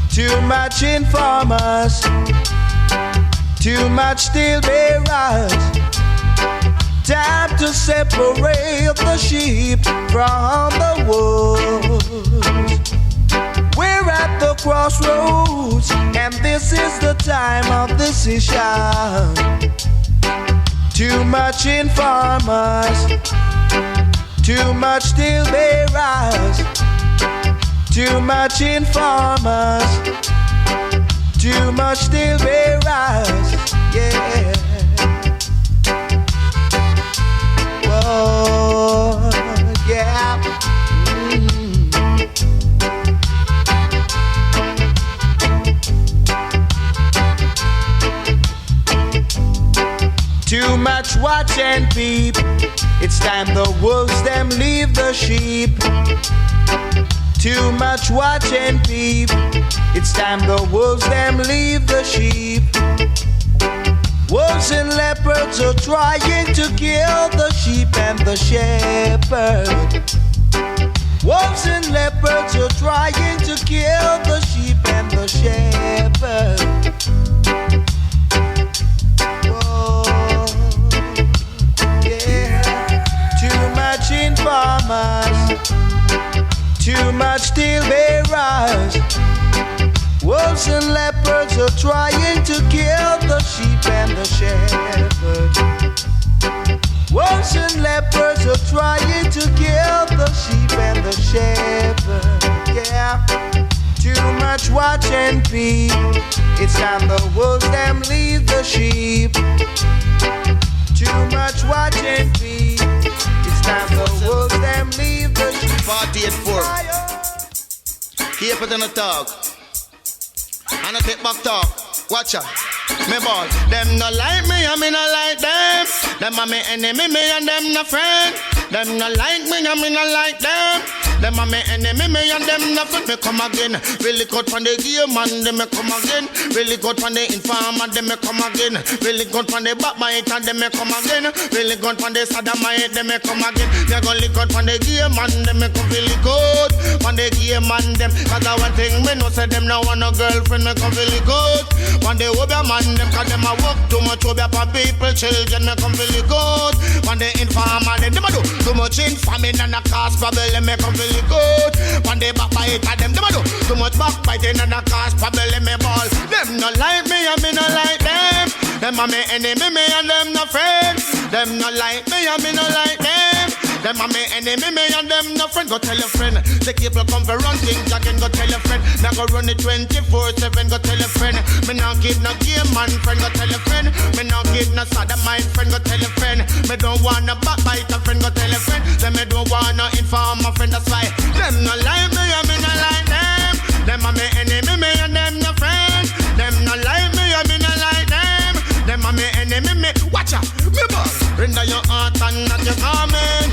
too much informers, too much steel bearers. Time to separate the sheep from the wolves. We're at the crossroads, and this is the time of decision. Too much informers, too much steel bearers, too much informers, too much steel bearers, yeah. Whoa, yeah. Too much watch and peep. It's time the wolves them leave the sheep. Too much watch and peep. It's time the wolves them leave the sheep. Wolves and leopards are trying to kill the sheep and the shepherd. Wolves and leopards are trying to kill the sheep and the shepherd. Whoa, yeah. Too much informers, too much steel bearers, Wolves and leopards are trying to kill the sheep and the shepherd. Wolves and leopards are trying to kill the sheep and the shepherd. Yeah, too much watch and peep. It's time the wolves them leave the sheep. Too much watch and peep. It's time the wolves them leave the sheep. 48-4. Keep it in the talk. And I take back talk. Watch out. Me ball. Them no like me, I me no like them. Them are me enemy, me and them no friend. Them no like me, I me no like them. Them are me enemy, me and them no friend. Me come again. Really good from the game and them me come again. Really good from the informer, them me come again. Really good from the backbiter, them me come again. Really good from the sodomite, them me come again. They go lick out from the game and them me come really good. From the game and them. Cause I one thing me no say them no want no girlfriend, me come really good. When they over man them, cause them a work too much over for people, children, me come really good. When they informer, them a do too much informing and a cause problem, me come really good. When they backbite, them a do too much backbiting and a cause problem, me ball. Them no like me and me no like them. Them a me enemy, me and them no friend. Them no like me and me no like them. Them a me enemy, me and them no friend. Go tell a friend. The people come for run things again. Go tell a friend. Now go run it 24/7. Go tell a friend. Me now give no game man friend. Go tell a friend. Me now give no sodomite friend. Go tell a friend. Me don't want no backbiter friend. Go tell a friend. Then me don't want no informer friend. That's why them no like me and me no like them. Them a me enemy, me and them no friend. Them no like me and me no like them. Them a me enemy, me watch out. Me boss. Render your heart and not your garment.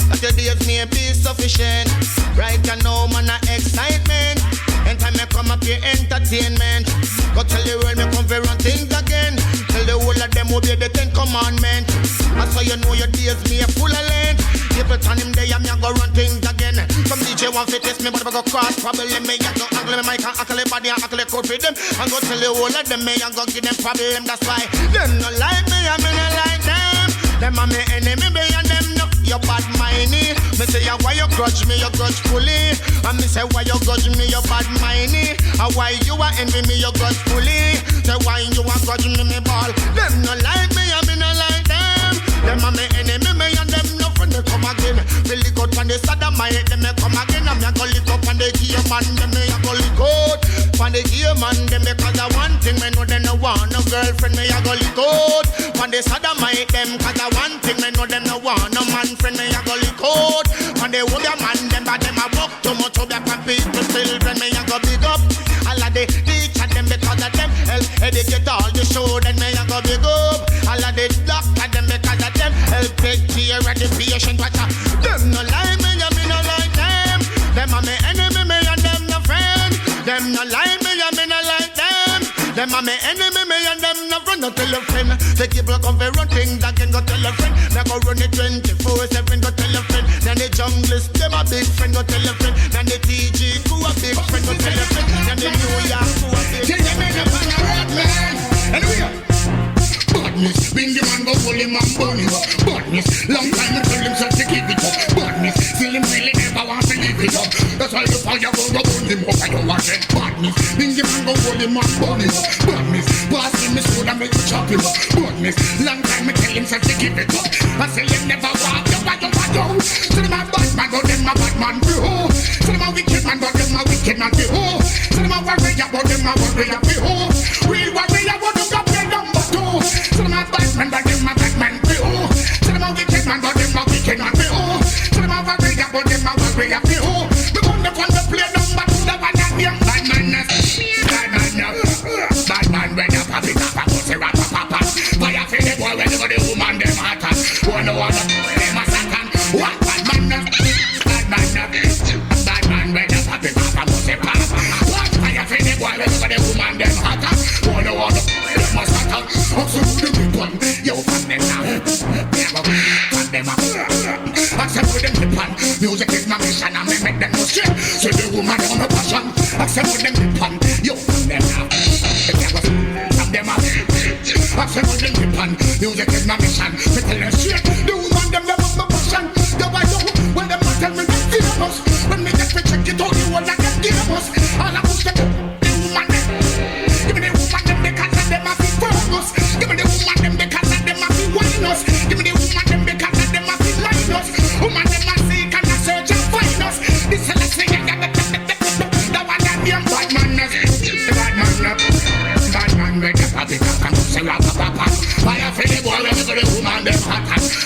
That your days may be sufficient. Right now, man, a excitement. Anytime I come up here, entertainment. Go tell the world me come for run things again. Tell the whole of them obey the 10 commandments. That's how you know your days me full of length. Capleton him there, me a go run things again. Some DJ want fit test me, but I go cross problem. Me a go angle me mic and ackle body and ackle code for them. And go tell the whole of them me a go give them problem. That's why them no like me and me no like them. Them a me enemy, me and them no. You bad mindy. Me say why you grudge me, you grudge fully. And me say why you grudge me, you bad mindy. And why you a envy me, you grudge fully. Say why you a grudge me ball. Them no like me and me no like them. Them a me enemy, me and them no friend. They come again. Really good from the sodomite, them me come again. And me a go lick up on the game man, them me a go lick out. From the game man, them because I one thing me know they no want no girlfriend, me a go lick out. From the sodomite, them cause I one thing me know them no want no man friend, me a go lick out. From the older man, them but them a walk too much over for people, children, me a go big up. All of the teach them because of them help educate all the children, me a go big up. All of the doctor them because of them help take care of the patient. Watch out, them no like me and me no like them. Them a me enemy, me and them no friend. Them no like me and me no like them. Them a me enemy, me and them no friend. No tell a friend. The people come for run things again. Go tell a friend. They go run it 24/7. Go tell a friend. Then the junglist, them a big friend. Go tell a friend. Then the TG crew a big friend. Go tell a friend. Then the New York crew a big friend. Tell them in the road, man. And we are. Badness, bring the man go hold him and burn him up. Badness, long time I tell him so to keep it up. Badness, still him really never want to give it up. That's why the fire go burn him up. I don't want it. Badness, bring the man go hold him and burn him up. Badness, pass him the sword and make you chop him up. Badness, long time I tell him so to keep it up. I say him never walk you by your body. So them a bad man, but them a bad man be ho. So them a wicked man, but them a wicked man be ho. So them a warrior, but them a warrior be ho. Real warrior, but them a play number two. So them a bad man, but them a bad man be ho. So them a wicked man, but them a wicked man be ho. So them a warrior, but them a warrior be ho. Me gun them on the play number two, the one that them bad man. Bad man, bad man, when you pop it up, I go say rap, papa. Fire for the boy, when you go the woman, them hot. One of them a Satan. What bad man? Bad man, bad man, when you pop it up, I go say papa. What fire for the boy, when you go the woman, them hot. One of them a Satan. Also the big one, yo, fuck them now. Fuck them up. Accept with them the pan. Music is my mission, and me make them no shit. So the woman on the passion. Accept with them the pan. Yo, fuck them now. Fuck them up. Accept with them the pan. Music is my mission. Me tell them shit. The woman them on my passion. The way you when them tell me them famous. When me get to check it out, you all like them famous. All I push the woman.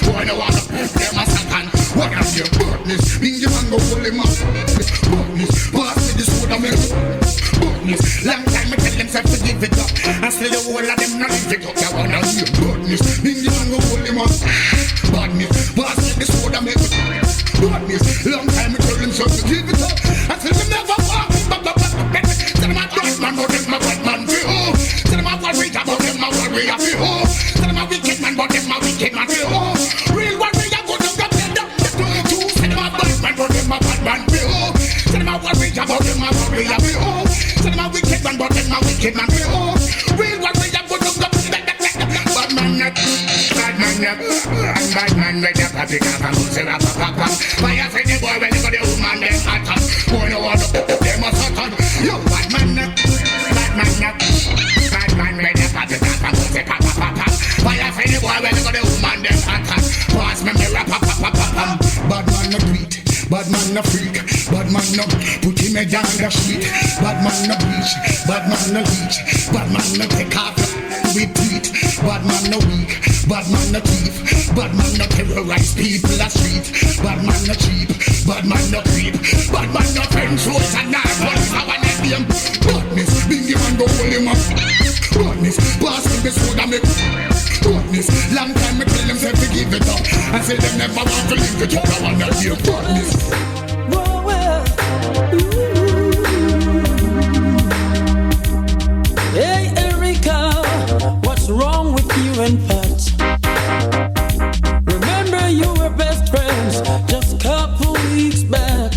Boy, no one them a Satan. What am you badness? Bingy man go hold him up. Badness, pass me the soda me. Badness, long time me tell them self to give it up, and still the whole of them not live it up. I wanna hear badness. Bingy man go hold him up. Badness, pass me the soda me. Badness, long time me tell them self to give it up, and still them never walk. Tell them a bad man, but them a bad man. Tell them a worry about them a worry of you. Tell them a wicked man, but them a wicked man. Real warrior, go down the bed up. Tell them a bad man, but them a bad man. Tell them a worry about them a worry of you. Tell them a wicked man, but them a wicked man. Real warrior, go down the bed up. Bad man, bad man, and bad man, with the public and say rap rap rap. Why I say the boy when you got the woman them attack? Boy no one them a satan. You bad man, bad man, bad man, with the public and say rap rap rap. Why I say the boy when you got the woman them attack? Pass me rap rap rap rap. Bad man no tweet, bad man no freak, bad man no put him down the street. Bad man no bleach, bad man no leech, bad man no take off with tweet. Bad man no weak, bad man no thief, bad man no terrorize people a street. Bad man no cheap, bad man no creep, bad man no fence roads and not one power net them. Badness, bingy man go hold him up. Badness, pass me the soda me. Badness, long time me tell them self to give it up, and say them never want to leave it up. I wanna hear badness. Hey Erica, what's wrong with you and Pat? Remember you were best friends just a couple weeks back.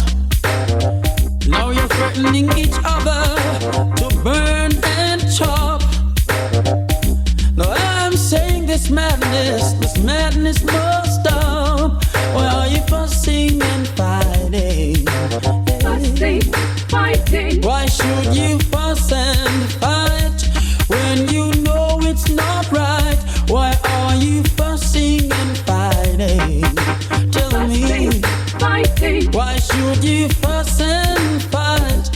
Now you're threatening each other to burn and chop. Now I'm saying this madness must stop. Why are you fussing and fighting? Fussing, fighting. Why should you fuss and fight when you know it's not right? Why are you fussing and fighting? Tell Fussing, me, fighting. why should you fuss and fight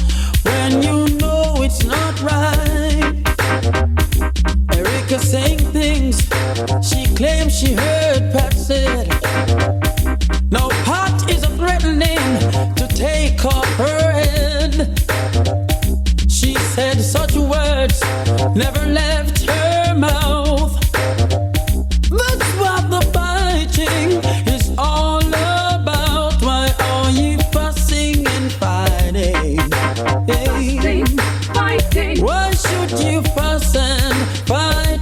when you know it's not right? Erica saying things she claims she heard Pat said. Now Pat is threatening to take off her head. She said such words never left her mouth. That's what the fighting is all about. Why are you fussing and fighting? Hey. Fussing, fighting. Why should you fuss and fight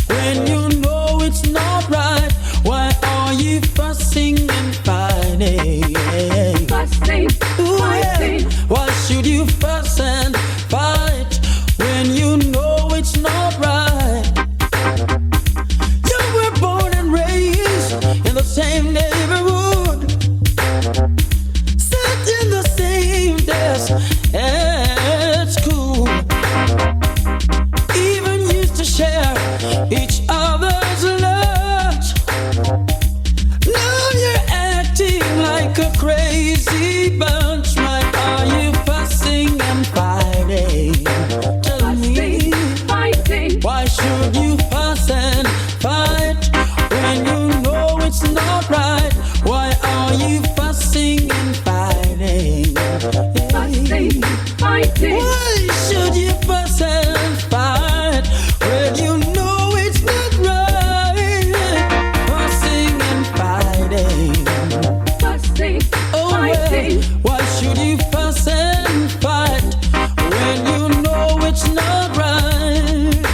when you know it's not right? Why are you fussing and fighting? Fussing, Ooh, fighting. yeah. Why should you fuss and fight when you know it's not right? You were born and raised in the same neighborhood, sat in the same desk at school, even used to share each other's lunch. Now you're acting like a crazy bunch. Why are you fussing and fighting? Tell me, Fighting, why should you fuss and fight when you know it's not right? Why are you fussing and fighting? fussing, fighting. Why should you fuss and fight when you know it's not right? Fussing and fighting. Fussing, Oh fighting. well, why should you fuss and fight when you know it's not right?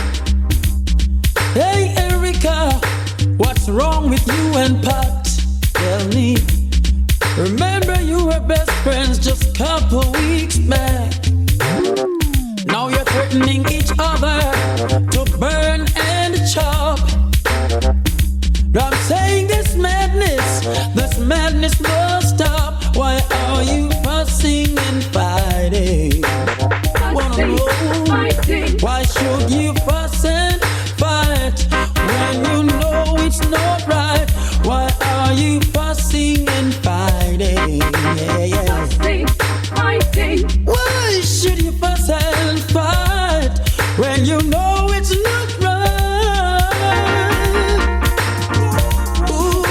Hey Erica, what's wrong with you and Pat? Tell me. Remember you were best friends just a couple weeks back. Now you're threatening each other to burn and chop. I'm saying this madness must stop. Why are you fussing and fighting? Wanna know, Fighting, why should you fuss and fight when you know it's not right? Why are you fussing and fighting? Yeah, yeah. fussing, fighting. Why should you fuss and fight when you know it's not right? Ooh.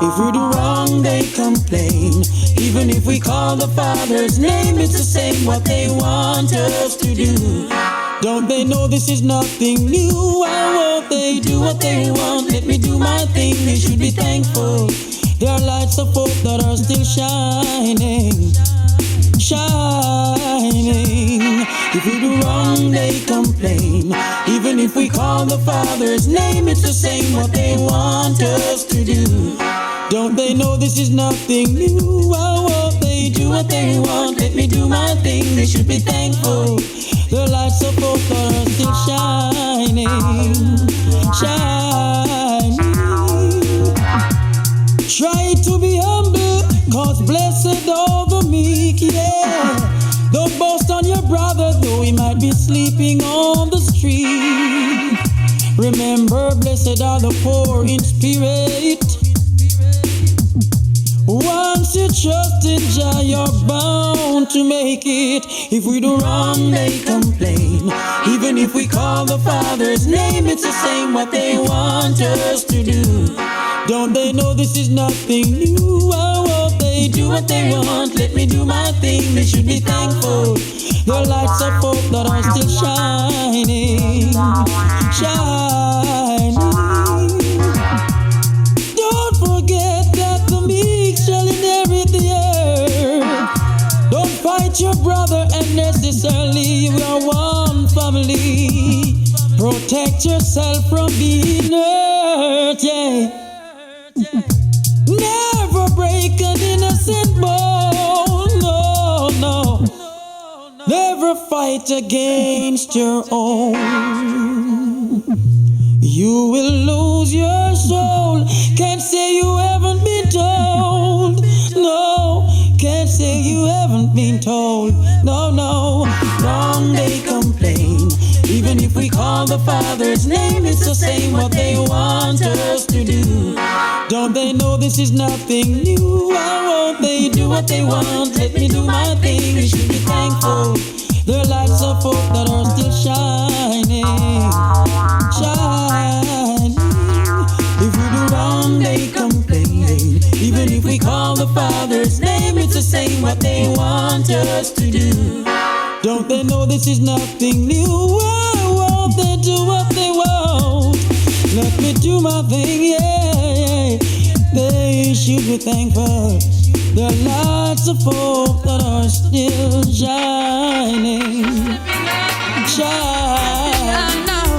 If we do wrong, they complain. Even if we call the Father's name, it's the same what they want us to do. Don't they know this is nothing new? Why won't they do what they want? Let me do my thing, they should be thankful. There are lights of hope that are still shining. Shining. If we do wrong, they complain. Even if we call the Father's name, it's the same what they want us to do. Don't they know this is nothing new? Why won't they do what they want? Let me do my thing, they should be thankful. The lights of hope are still shining. Shining. Try to be humble, cause blessed are the meek, yeah. Don't boast on your brother, though he might be sleeping on the street. Remember, blessed are the poor in spirit. Once you trust in Jah, you're bound to make it. If we do wrong, they complain. Even if we call the Father's name, it's the same what they want us to do. Don't they know this is nothing new? Why won't they do what they want? Let me do my thing, they should be thankful. The lights of hope that are still shining. Shining. Don't forget that the meek shall inherit the earth. Don't fight your brother unnecessarily. We are one family. Protect yourself from being hurt, yeah. Never break an innocent bone, no, no. Never fight against your own. You will lose your soul. Can't say you haven't been told. No, can't say you haven't been told. No, no, wrong they complain. Even if we call the Father's name, it's the same what they want us to do. Don't they know this is nothing new? Why won't they do what they want? Let me do my thing, we should be thankful. There are lights of hope that are still shining. Shining. If we do wrong, they complain. Even if we call the Father's name, it's the same what they want us to do. Don't they know this is nothing new? Why won't they do what they want? Let me do my thing, yeah. They should be thankful. There are lots of hope that are still shining. Shine. I know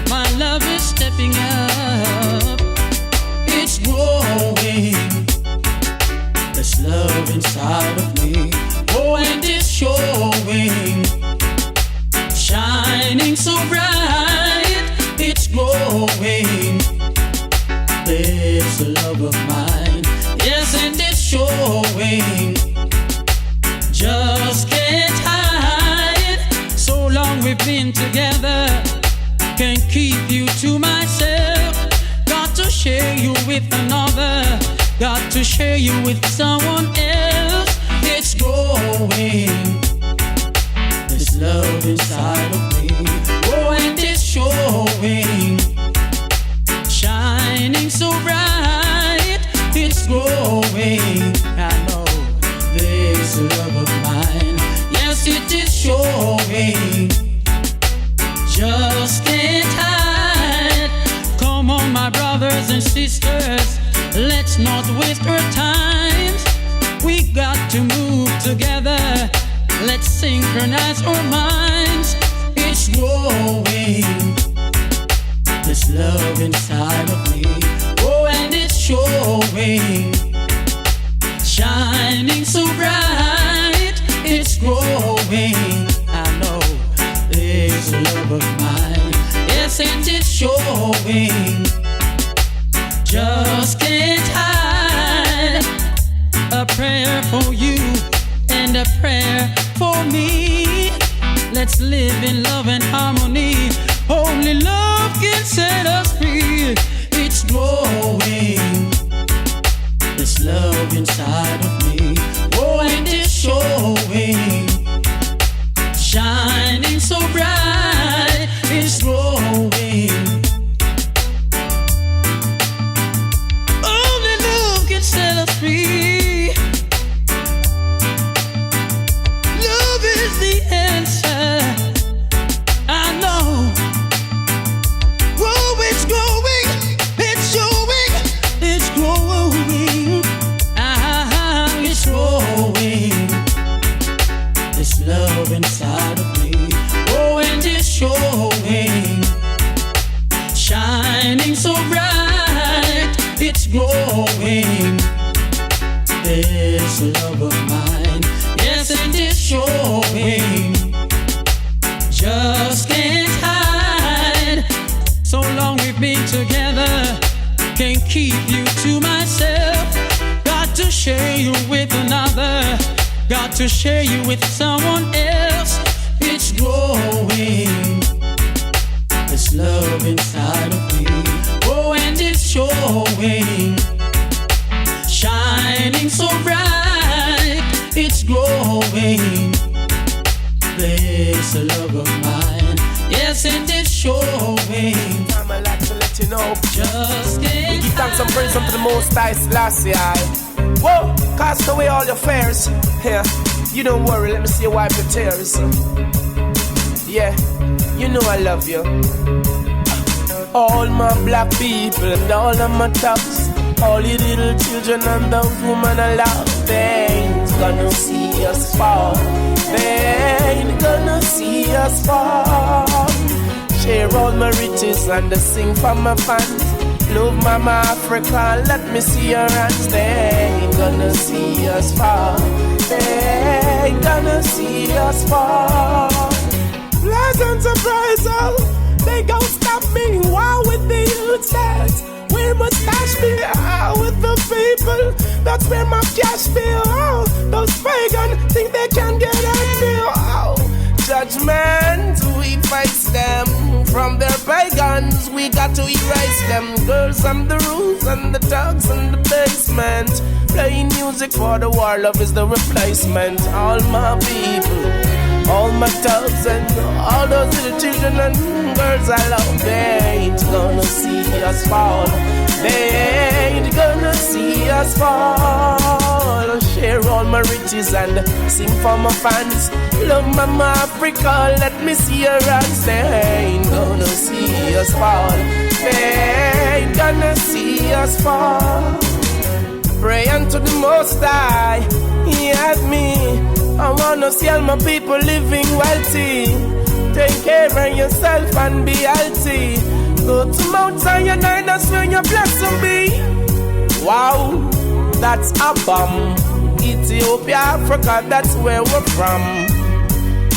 my love is stepping up. It's growing. This love inside of me. Oh, and it's showing. Shining so bright. It's growing. This love of mine. Yes, and it's showing. Just can't hide. So long we've been together. Can't keep you to myself. Got to share you with another. Got to share you with someone else. It's growing. This love inside of me. Oh, and it's showing. Shining so bright. It's growing. I know this love of mine. Yes, it is showing. Just can't hide. Come on, my brothers and sisters. Let's not waste our times. We got to move together. Let's synchronize our minds. It's growing. This love inside of me. Oh, and it's showing. Shining so bright. It's growing. I know this love of mine. Yes, and it's showing. Just can't hide. A prayer for you and a prayer for me. Let's live in love and harmony. Only love can set us free. It's growing. This love inside of me. Oh, and it's showing. Shining so bright. It's growing. just can't hide. So long we've been together, can't keep you to myself. Got to share you with another, got to share you with someone else. It's growing, this love inside of me. Oh, and it's showing, shining so bright. It's growing, this love of mine. Yes, and it's showing. I'd like to let you know. Just can't give thanks and praise unto the Most High Selassie. Whoa, cast away all your fears. Yeah, you don't worry, let me see you wipe your tears. Yeah, you know I love you. All my black people and all of my tops, all you little children and those women I love, they ain't gonna see us fall. They ain't gonna see us fall. Share all my riches and sing for my fans. Love Mama Africa, let me see your hands. They ain't gonna see us fall. They ain't gonna see us fall. Pleasant surprise, oh, they gon' stop me. Wow, with the youth that where mustache be? With the people, that's where my cash be. Oh, those pagan think they can get at me. Oh, judgment, we face them. From their pagans, we got to erase them. Girls on the roofs and the dogs in the basement, playing music for the war, love is the replacement. All my people, all my dogs and all those little children and girls I love, they ain't gonna see us fall. They ain't gonna see us fall. Share all my riches and sing for my fans. Love Mama Africa, let me see your hands. They ain't gonna see us fall. They ain't gonna see us fall. Pray unto the Most High, He had me. I wanna see all my people living wealthy. Take care of yourself and be healthy. Go to Mount Zion, that's where your blessing be. Wow, that's a bomb. Ethiopia, Africa, that's where we're from.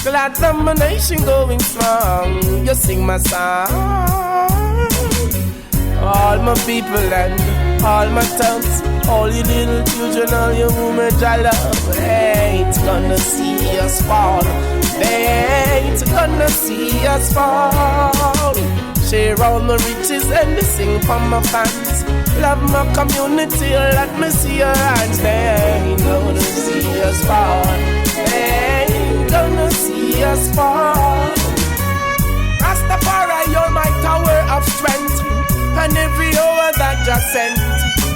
Glad that my nation going strong. You sing my song. All my people and all my tongues, all you little children, all your women I love, they ain't gonna see us fall. They ain't gonna see us fall. Share all my riches and sing for my fans. Love my community, let me see your hands. They ain't gonna see us fall. They ain't gonna see us fall. Rastafari, you're my tower of strength, and every hour that just sent,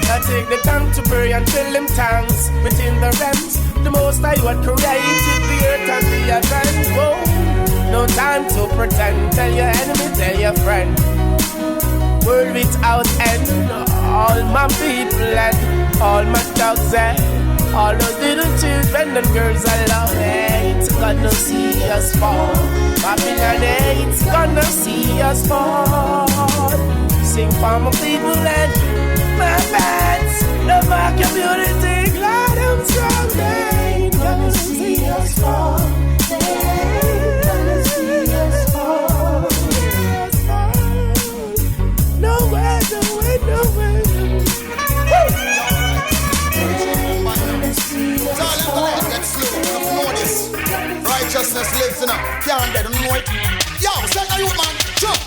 I take the time to pray and fill them tanks within the realms. The Most High what created the earth and the event. Whoa, no time to pretend. Tell your enemy, tell your friend. World without end. All my people and all my dogs and all those little children and girls I love, ain't gonna see us fall. Babylon ain't gonna see us fall. Sing for my people and my fans, love my community, glad I'm strong. They ain't gonna see us fall. They ain't gonna see us fall. No way, no way, no way. Righteousness lives in a can't get know it. Yo, say you man, jump.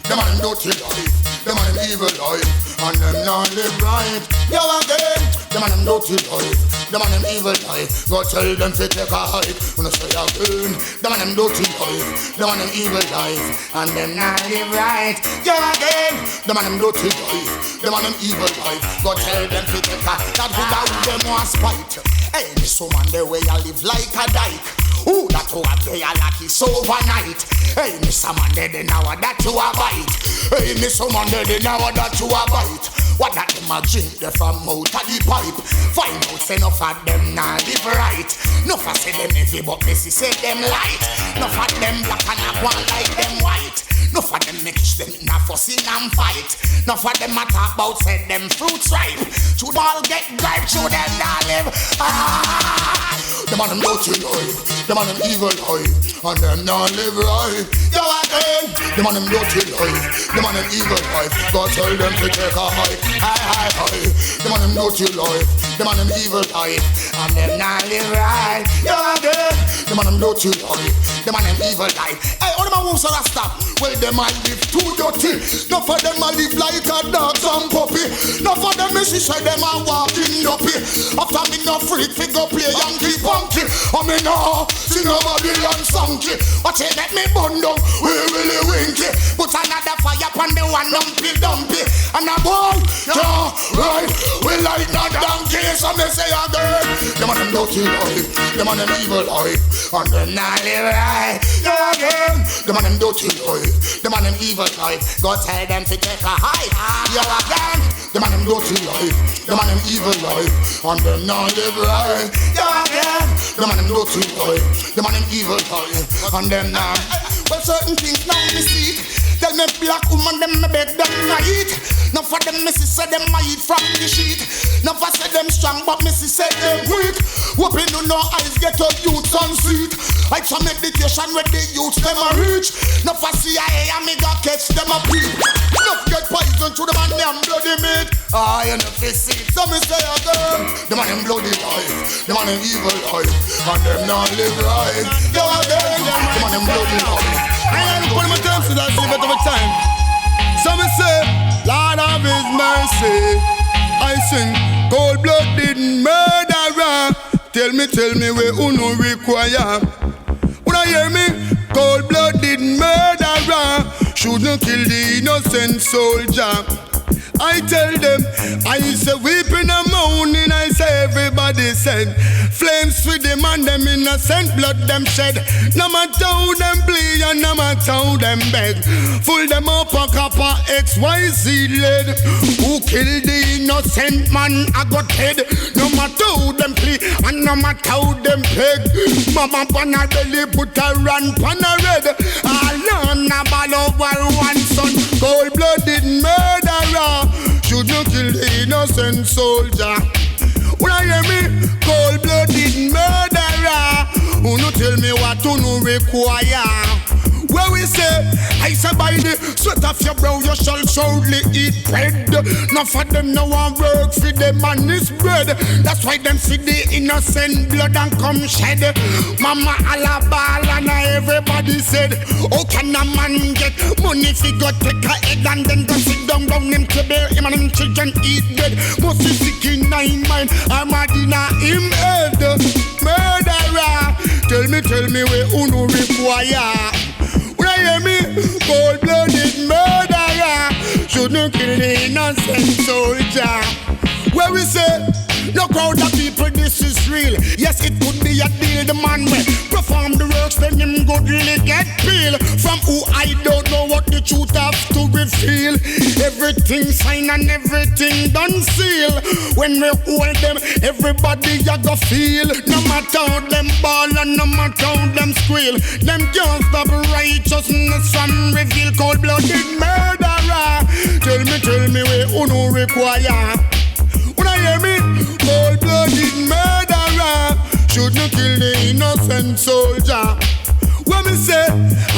The man dirty life, the man evil life, and them not live right. Yo again, the man dirty life, the man evil life. Go tell them to take a hike. When I say again, the man dirty life, the man evil life, and them not live right. Yo again, the man dirty life, the man evil life. Go tell them to take a that without them want spite. Hey, this woman the way I live like a dyke. Ooh, that you have day like it's overnight. Hey, Mr. Man, dead now that you a bite. Hey, Mr. Man, dead now that you a bite. What that them a drink there from out of the pipe? Find out say enough of them not live right. Enough of say them heavy but Missy say them light. Enough of them black and a one like them white. Enough of them make catch them in a fussing and fight. Enough of them a talk about said them fruits ripe. Should all get gripe, should them not live. Them on them dirty life, them on them evil life, and them not live right. Yo again, them on them dirty life, them on them evil life. God tell them to take a hike, high. Them on them dirty life, them on them evil life, and them not live right. Yo again, them on them dirty life, them on them evil life. Hey, all them a wolves are a stop. Well, them a live too dirty. Enough of them a live like a dog and puppy. Enough of them is say them a walking duppy. After me no freak, fi go play Yankee Punky. I me no sing a Babylon songy. Watch it let me burn down, we really winky. Put another fire upon the one dumpy. And a boy, yeah, right. We like not donkey, so me say again. Them on them dirty life, them on them evil life, and them not live right. Yeah again, them on them dirty life, them on them evil life. God tell them to take a hike. Yeah again, them on them dirty life, them on them evil life, and them not live right. Yeah again, them on them dirty life, them on them evil life, and them not. Well, certain things now me see. Tell me black woman them me beg them night. Now for them me say them I eat from the sheet. Now for say them strong but me say them weak. Whooping you no eyes get up youths on seat. I some meditation where the youths them a reach. Now for CIA and me got catch them a peep. Enough get poison to them and them bloody meat. You know fi see. So me say again, them and them bloody life, them and them evil life, and them not live right. Yo again, them and them bloody life. I ain't putting my terms to that shit every time. So me say, Lord of His mercy. I sing, cold-blooded murderer. Tell me where uno require. When I hear me, cold-blooded murderer shouldn't kill the innocent soldier. I tell them, I say weeping and moaning, I say everybody said flames with them and them innocent blood them shed. No matter how them bleed and no matter how them beg, full them up a copper XYZ lead. Who killed the innocent man I got head. No matter how them plea and no matter how them peg. Mama pan a belly put a run pan a red. All on a ball over one son. Cold-blooded murderer should not kill the innocent soldier. When I hear me, cold-blooded murderer, who no tell me what to no require. Where we say, I say by the sweat of your brow you shall surely eat bread. Now for them no one work for them and his bread. That's why them see the innocent blood and come shed. Mama alabal and everybody said, how can a man get money if he go take a head and then go sit down him to bear him and him children eat bread. Must be sick in nine mind, I'm a dinner him head. Murderer, tell me where uno require. When I hear me, cold-blooded murderer shouldn't kill the innocent soldier. Where we say, no crowd of people, this is real. Yes, it could be a deal. The man will perform the works, then him goodly get peeled. From who I don't know what the truth have to reveal. Everything sign and everything done seal. When we hold them, everybody ya go feel. No matter how them ball and no matter how them squeal, them can't stop righteousness from reveal. Cold-blooded murderer, tell me where uno require. When I hear me, cold-blooded murderer shouldn't kill the innocent soldier. When me say,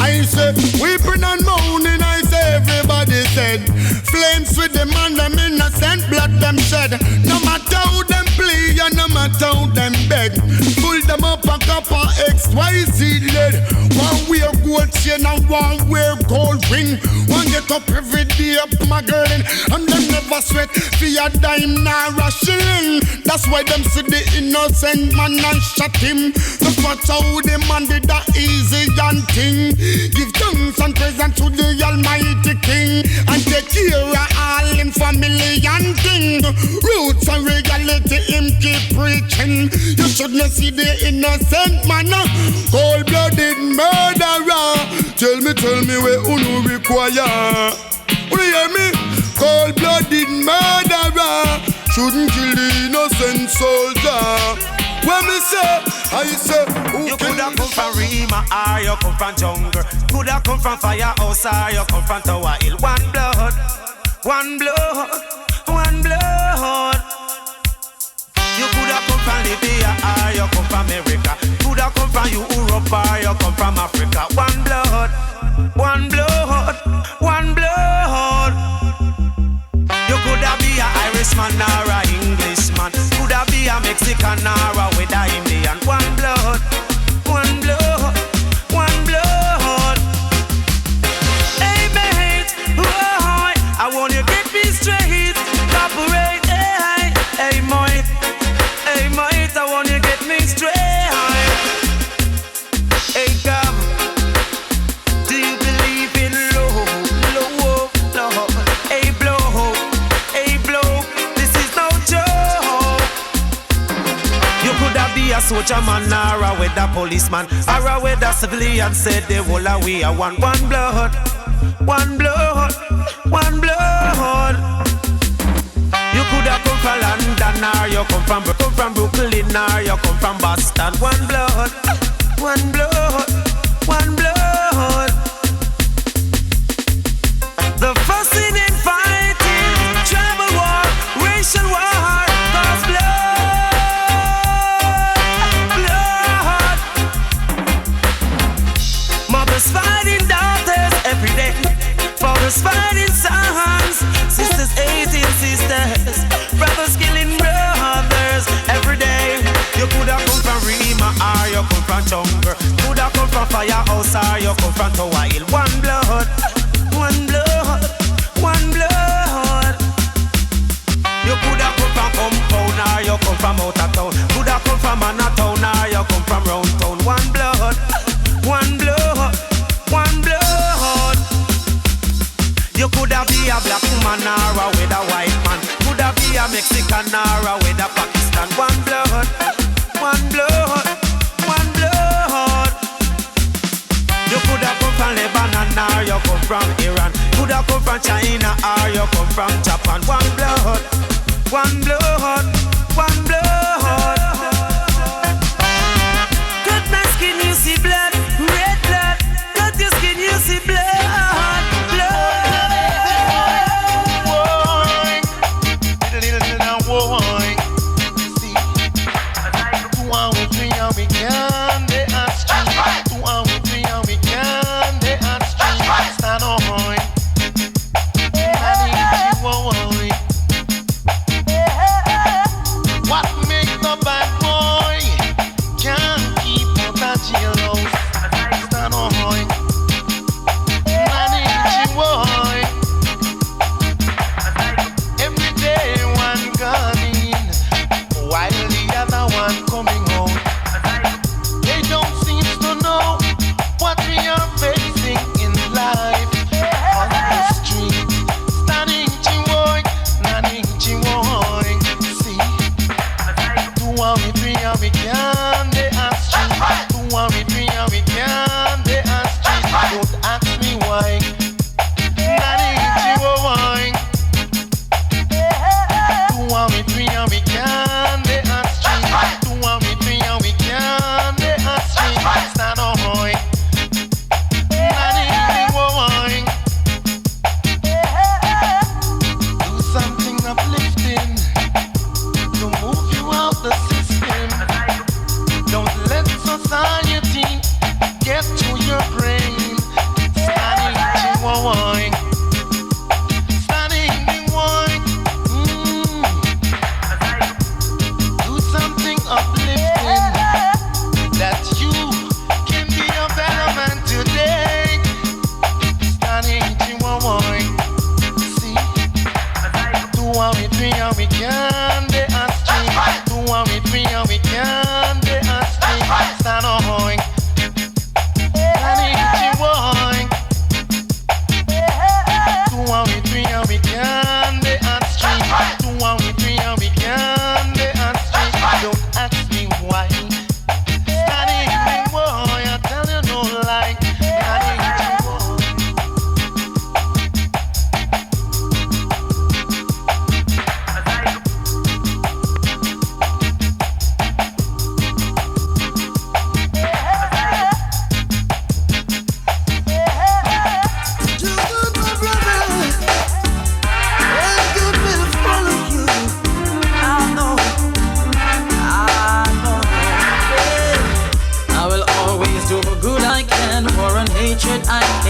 I say weeping and moaning, I say everybody said flames with them and them innocent blood them shed. No matter how them plea and no matter how them beg, pull them up a copper XYZ lead. One wear gold chain and one wear gold ring. One get up every day up my girl and them never sweat for a dime nor a shilling. That's why them see the innocent man and shot him. Look what how the man did that easy and thing. Give thanks and present to the Almighty King and take care of all in family and thing. Roots and reality him keep preaching. You shouldn't see the innocent man, cold-blooded murderer. Tell me where uno require. Will you hear me? Cold-blooded murderer shouldn't kill the innocent soldier. When me say, I say, you coulda come from Rima or you come from jungle. Coulda come from Firehouse or you come from Tower Hill. One blood, one blood, one blood. You coulda come from Libya or you come from America. Coulda come from Europe or you come from Africa. One blood, one blood, one blood. You coulda be a Irishman or a Englishman. Coulda be a Mexican or a with a Indian. One blood, one blood, one blood. Hey mate, boy, I want you get me straight. Cooperate, hey, hey mate, I want you get me straight. Hey come, do you believe in love, love, love? Hey blow, this is no joke. You coulda be a soldier man or a weather policeman or a weather civilian. Said the whole of we are one blood, one blood, one blood. You coulda come from London or you come from Brooklyn or you come from Boston. One blood, one blood, one blood. The fussing and fighting, tribal war, racial war, cause blood. Mothers fighting daughters every day. Fathers fighting sons, sisters hating sisters, brothers killing brothers every day. You coulda come from Rima or you come from jungle. Coulda come from Firehouse or you come from Tower Hill. One blood, one blood, one blood. You coulda come from compound or you come from out of town. Coulda come from Manhattan or you come from round town. One blood, one blood, one blood. You coulda be a black man or a with a white man. Coulda be a Mexican or a with a Pakistan. One blood, one blood, one blood. You coulda come from Lebanon or you come from Iran. Coulda come from China or you come from Japan. One blood, one blood, one blood. Cut my skin, you see blood, red blood. Cut your skin, you see blood.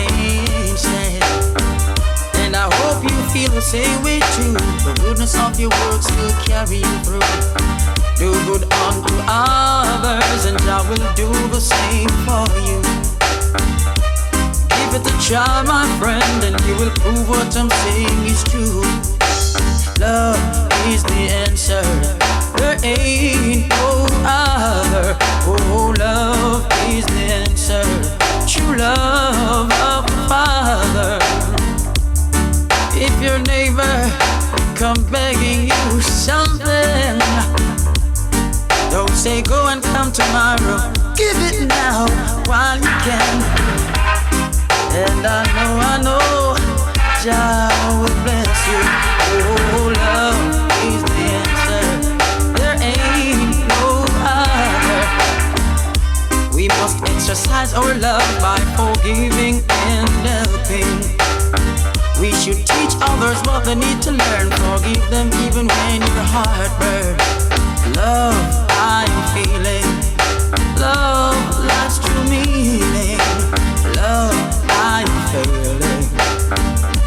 can't stand. And I hope you feel the same way too. The goodness of your works will carry you through. Do good unto others, and I will do the same for you. Give it a try, my friend, and you will prove what I'm saying is true. Love is the answer. There ain't no other. Oh, love is the answer. True love of the Father. If your neighbor come begging you something, don't say go and come tomorrow. Give it now while you can. And I know, Jah will bless you. Oh, love is the answer. There ain't no other. We must exercise our love by forgiving and helping. We should teach others what they need to learn. Forgive them even when your heart burns. Love, I'm feeling. Love, life's true meaning. Love, I'm feeling.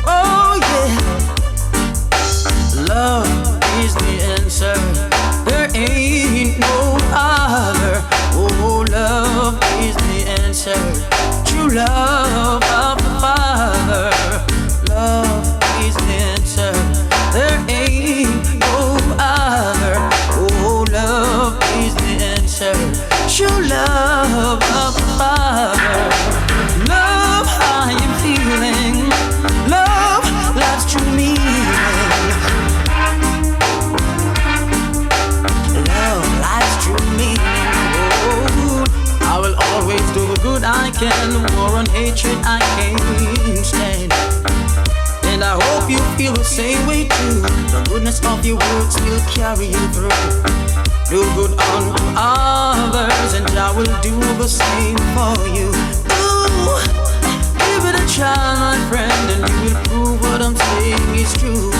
Oh yeah. Love is the answer. There ain't no other. Oh, love is the answer. True love of the Father. Love is the answer. There ain't no other. Oh, love is the answer. True love of the Father. Love, I am feeling. Love, life's true meaning. Love, life's true meaning. Oh, I will always do the good I can. War and hatred I can't stand. And I hope you feel the same way too. The goodness of your works will carry you through. Do good unto others, and I will do the same for you. Ooh, give it a try, my friend, and you will prove what I'm saying is true.